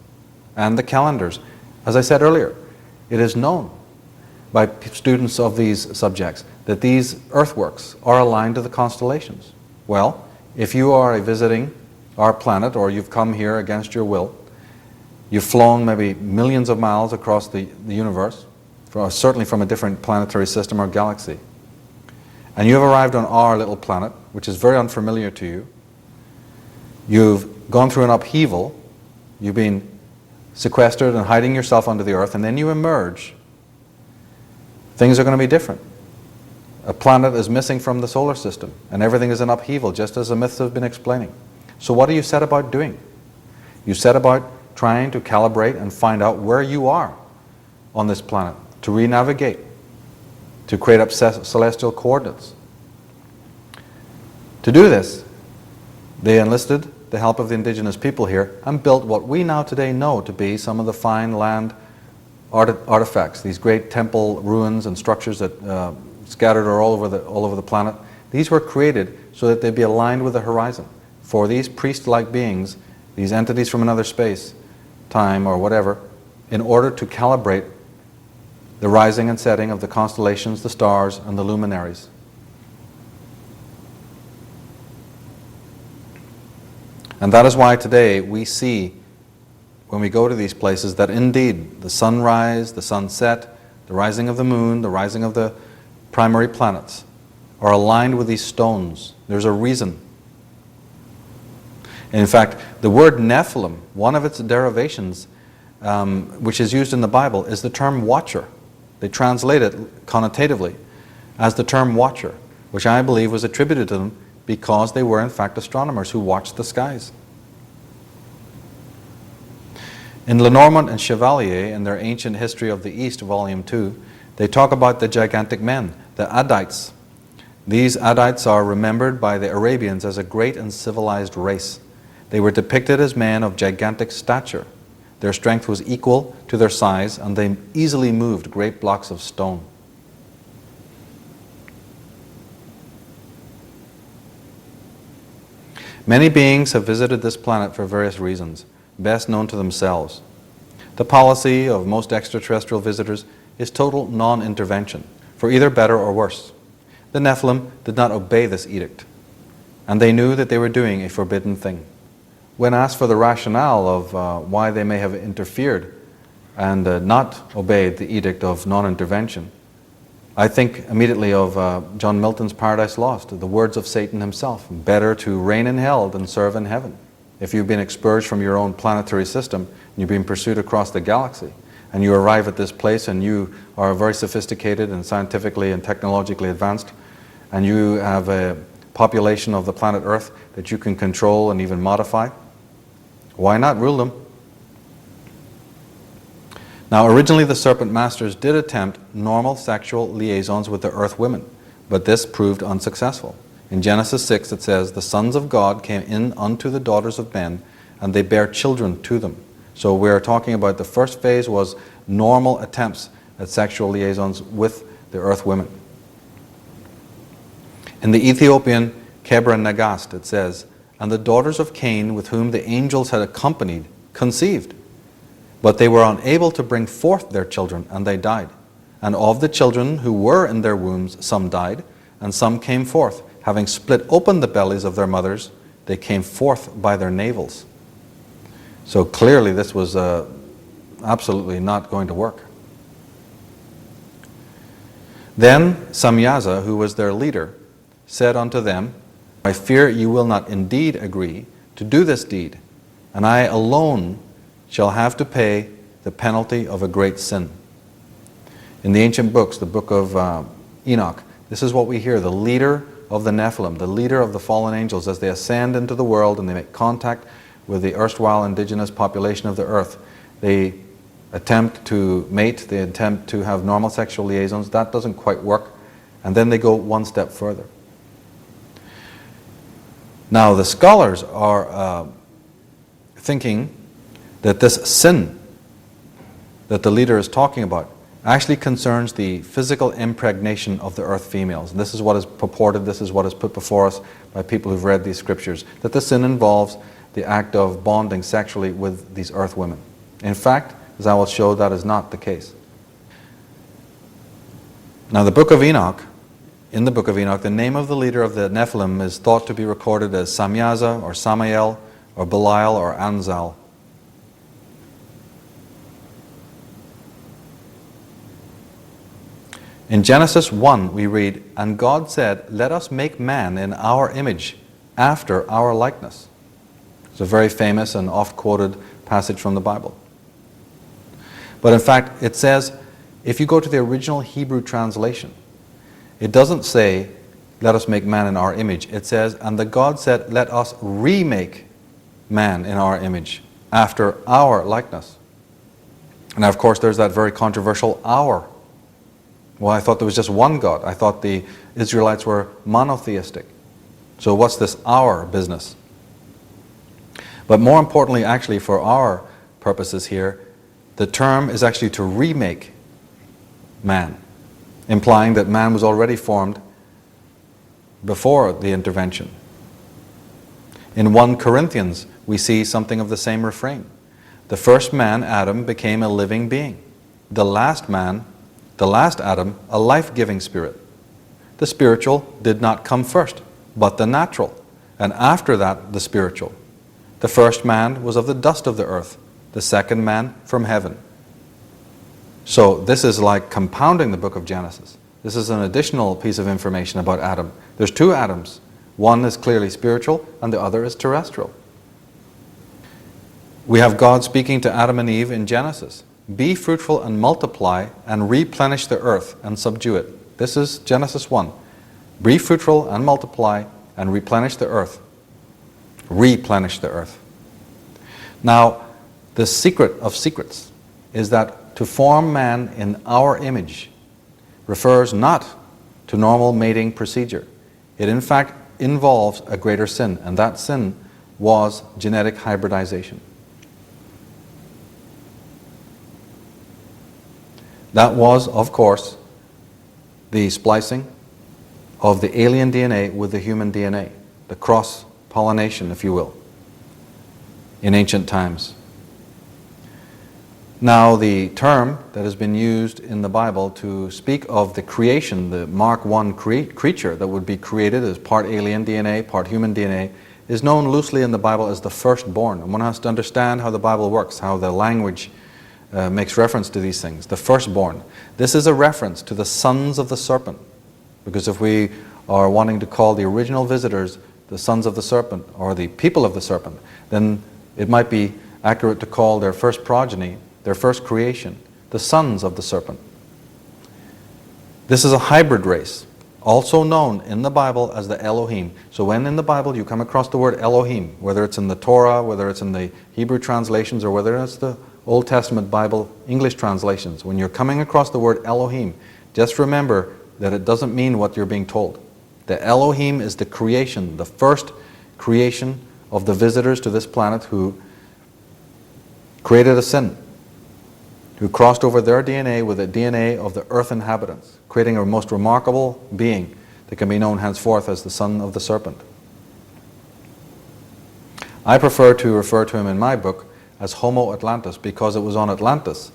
and the calendars. As I said earlier, it is known by students of these subjects that these earthworks are aligned to the constellations. Well, if you are visiting our planet, or you've come here against your will, you've flown maybe millions of miles across the universe, certainly from a different planetary system or galaxy, and you have arrived on our little planet, which is very unfamiliar to you. You've gone through an upheaval, you've been sequestered and hiding yourself under the Earth, and then you emerge. Things are going to be different. A planet is missing from the solar system, and everything is in upheaval, just as the myths have been explaining. So what do you set about doing? You set about trying to calibrate and find out where you are on this planet, to re-navigate, to create up celestial coordinates. To do this, they enlisted the help of the indigenous people here and built what we now today know to be some of the fine land artifacts, these great temple ruins and structures that scattered are all over the planet. These were created so that they'd be aligned with the horizon. For these priest-like beings, these entities from another space, time or whatever, in order to calibrate the rising and setting of the constellations, the stars, and the luminaries. And that is why today we see, when we go to these places, that indeed the sunrise, the sunset, the rising of the moon, the rising of the primary planets are aligned with these stones. There's a reason. And in fact, the word Nephilim, one of its derivations, which is used in the Bible, is the term watcher. They translate it connotatively as the term watcher, which I believe was attributed to them because they were in fact astronomers who watched the skies. In Lenormand and Chevalier, in their Ancient History of the East, Volume 2, they talk about the gigantic men, the Adites. These Adites are remembered by the Arabians as a great and civilized race. They were depicted as men of gigantic stature. Their strength was equal to their size, and they easily moved great blocks of stone. Many beings have visited this planet for various reasons, best known to themselves. The policy of most extraterrestrial visitors is total non-intervention, for either better or worse. The Nephilim did not obey this edict, and they knew that they were doing a forbidden thing. When asked for the rationale of why they may have interfered and not obeyed the edict of non-intervention, I think immediately of John Milton's Paradise Lost, the words of Satan himself, better to reign in hell than serve in heaven. If you've been expurged from your own planetary system, and you've been pursued across the galaxy, and you arrive at this place and you are very sophisticated and scientifically and technologically advanced, and you have a population of the planet Earth that you can control and even modify, why not rule them? Now, originally the Serpent Masters did attempt normal sexual liaisons with the Earth women, but this proved unsuccessful. In Genesis 6 it says, "The sons of God came in unto the daughters of men, and they bare children to them." So we're talking about the first phase was normal attempts at sexual liaisons with the Earth women. In the Ethiopian Kebra Nagast it says, "And the daughters of Cain, with whom the angels had accompanied, conceived. But they were unable to bring forth their children, and they died. And of the children who were in their wombs, some died, and some came forth. Having split open the bellies of their mothers, they came forth by their navels." So clearly this was absolutely not going to work. Then Samyaza, who was their leader, said unto them, "I fear you will not indeed agree to do this deed, and I alone shall have to pay the penalty of a great sin." In the ancient books, the book of Enoch, this is what we hear. The leader of the Nephilim, the leader of the fallen angels, as they ascend into the world and they make contact with the erstwhile indigenous population of the earth, they attempt to mate, they attempt to have normal sexual liaisons. That doesn't quite work. And then they go one step further. Now the scholars are thinking that this sin that the leader is talking about actually concerns the physical impregnation of the earth females. And this is what is purported, this is what is put before us by people who've read these scriptures, that the sin involves the act of bonding sexually with these earth women. In fact, as I will show, that is not the case. Now the book of Enoch, in the book of Enoch, the name of the leader of the Nephilim is thought to be recorded as Samyaza or Samael or Belial or Anzal. In Genesis 1 we read, "And God said, let us make man in our image, after our likeness." It's a very famous and oft-quoted passage from the Bible. But in fact, it says, if you go to the original Hebrew translation, it doesn't say, let us make man in our image. It says, and the God said, let us remake man in our image, after our likeness. And of course, there's that very controversial our. Well, I thought there was just one God. I thought the Israelites were monotheistic. So what's this our business? But more importantly, actually, for our purposes here, the term is actually to remake man, implying that man was already formed before the intervention. In 1 Corinthians, we see something of the same refrain. The first man, Adam, became a living being. The last man, the last Adam, a life-giving spirit. The spiritual did not come first, but the natural, and after that, the spiritual. The first man was of the dust of the earth, the second man from heaven. So this is like compounding the book of Genesis. This is an additional piece of information about Adam. There's two Adams. One is clearly spiritual and the other is terrestrial. We have God speaking to Adam and Eve in Genesis. Be fruitful and multiply and replenish the earth and subdue it. This is Genesis 1. Be fruitful and multiply and replenish the earth. Replenish the earth. Now, the secret of secrets is that to form man in our image refers not to normal mating procedure. It in fact involves a greater sin, and that sin was genetic hybridization. That was, of course, the splicing of the alien DNA with the human DNA, the cross-pollination, if you will, in ancient times. Now, the term that has been used in the Bible to speak of the creation, the Mark 1 creature that would be created as part alien DNA, part human DNA, is known loosely in the Bible as the firstborn. And one has to understand how the Bible works, how the language makes reference to these things. The firstborn. This is a reference to the sons of the serpent. Because if we are wanting to call the original visitors the sons of the serpent or the people of the serpent, then it might be accurate to call their first progeny, their first creation, the sons of the serpent. This is a hybrid race, also known in the Bible as the Elohim. So when in the Bible you come across the word Elohim, whether it's in the Torah, whether it's in the Hebrew translations, or whether it's the Old Testament Bible English translations, when you're coming across the word Elohim, just remember that it doesn't mean what you're being told. The Elohim is the creation, the first creation of the visitors to this planet who created a sin, who crossed over their DNA with the DNA of the earth inhabitants, creating a most remarkable being that can be known henceforth as the son of the serpent. I prefer to refer to him in my book as Homo Atlantis because it was on Atlantis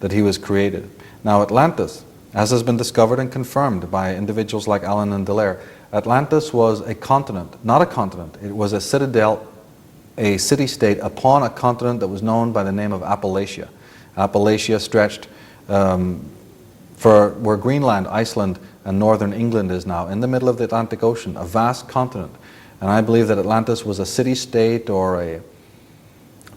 that he was created. Now Atlantis, as has been discovered and confirmed by individuals like Allen and Dallaire, Atlantis was a continent, not a continent. It was a citadel, a city-state upon a continent that was known by the name of Appalachia. Appalachia stretched for where Greenland, Iceland, and northern England is now, in the middle of the Atlantic Ocean, a vast continent. And I believe that Atlantis was a city-state or a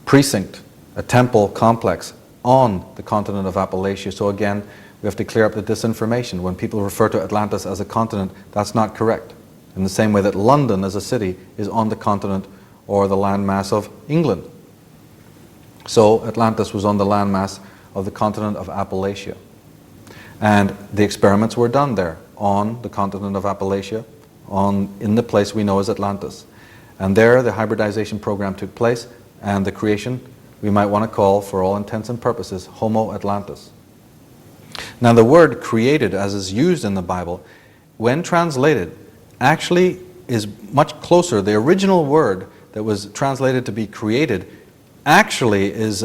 precinct, a temple complex on the continent of Appalachia. So again, we have to clear up the disinformation. When people refer to Atlantis as a continent, that's not correct. In the same way that London as a city is on the continent or the landmass of England. So Atlantis was on the landmass of the continent of Appalachia. And the experiments were done there on the continent of Appalachia, in the place we know as Atlantis. And there the hybridization program took place, and the creation we might want to call, for all intents and purposes, Homo Atlantis. Now the word created, as is used in the Bible, when translated, actually is much closer. The original word that was translated to be created actually is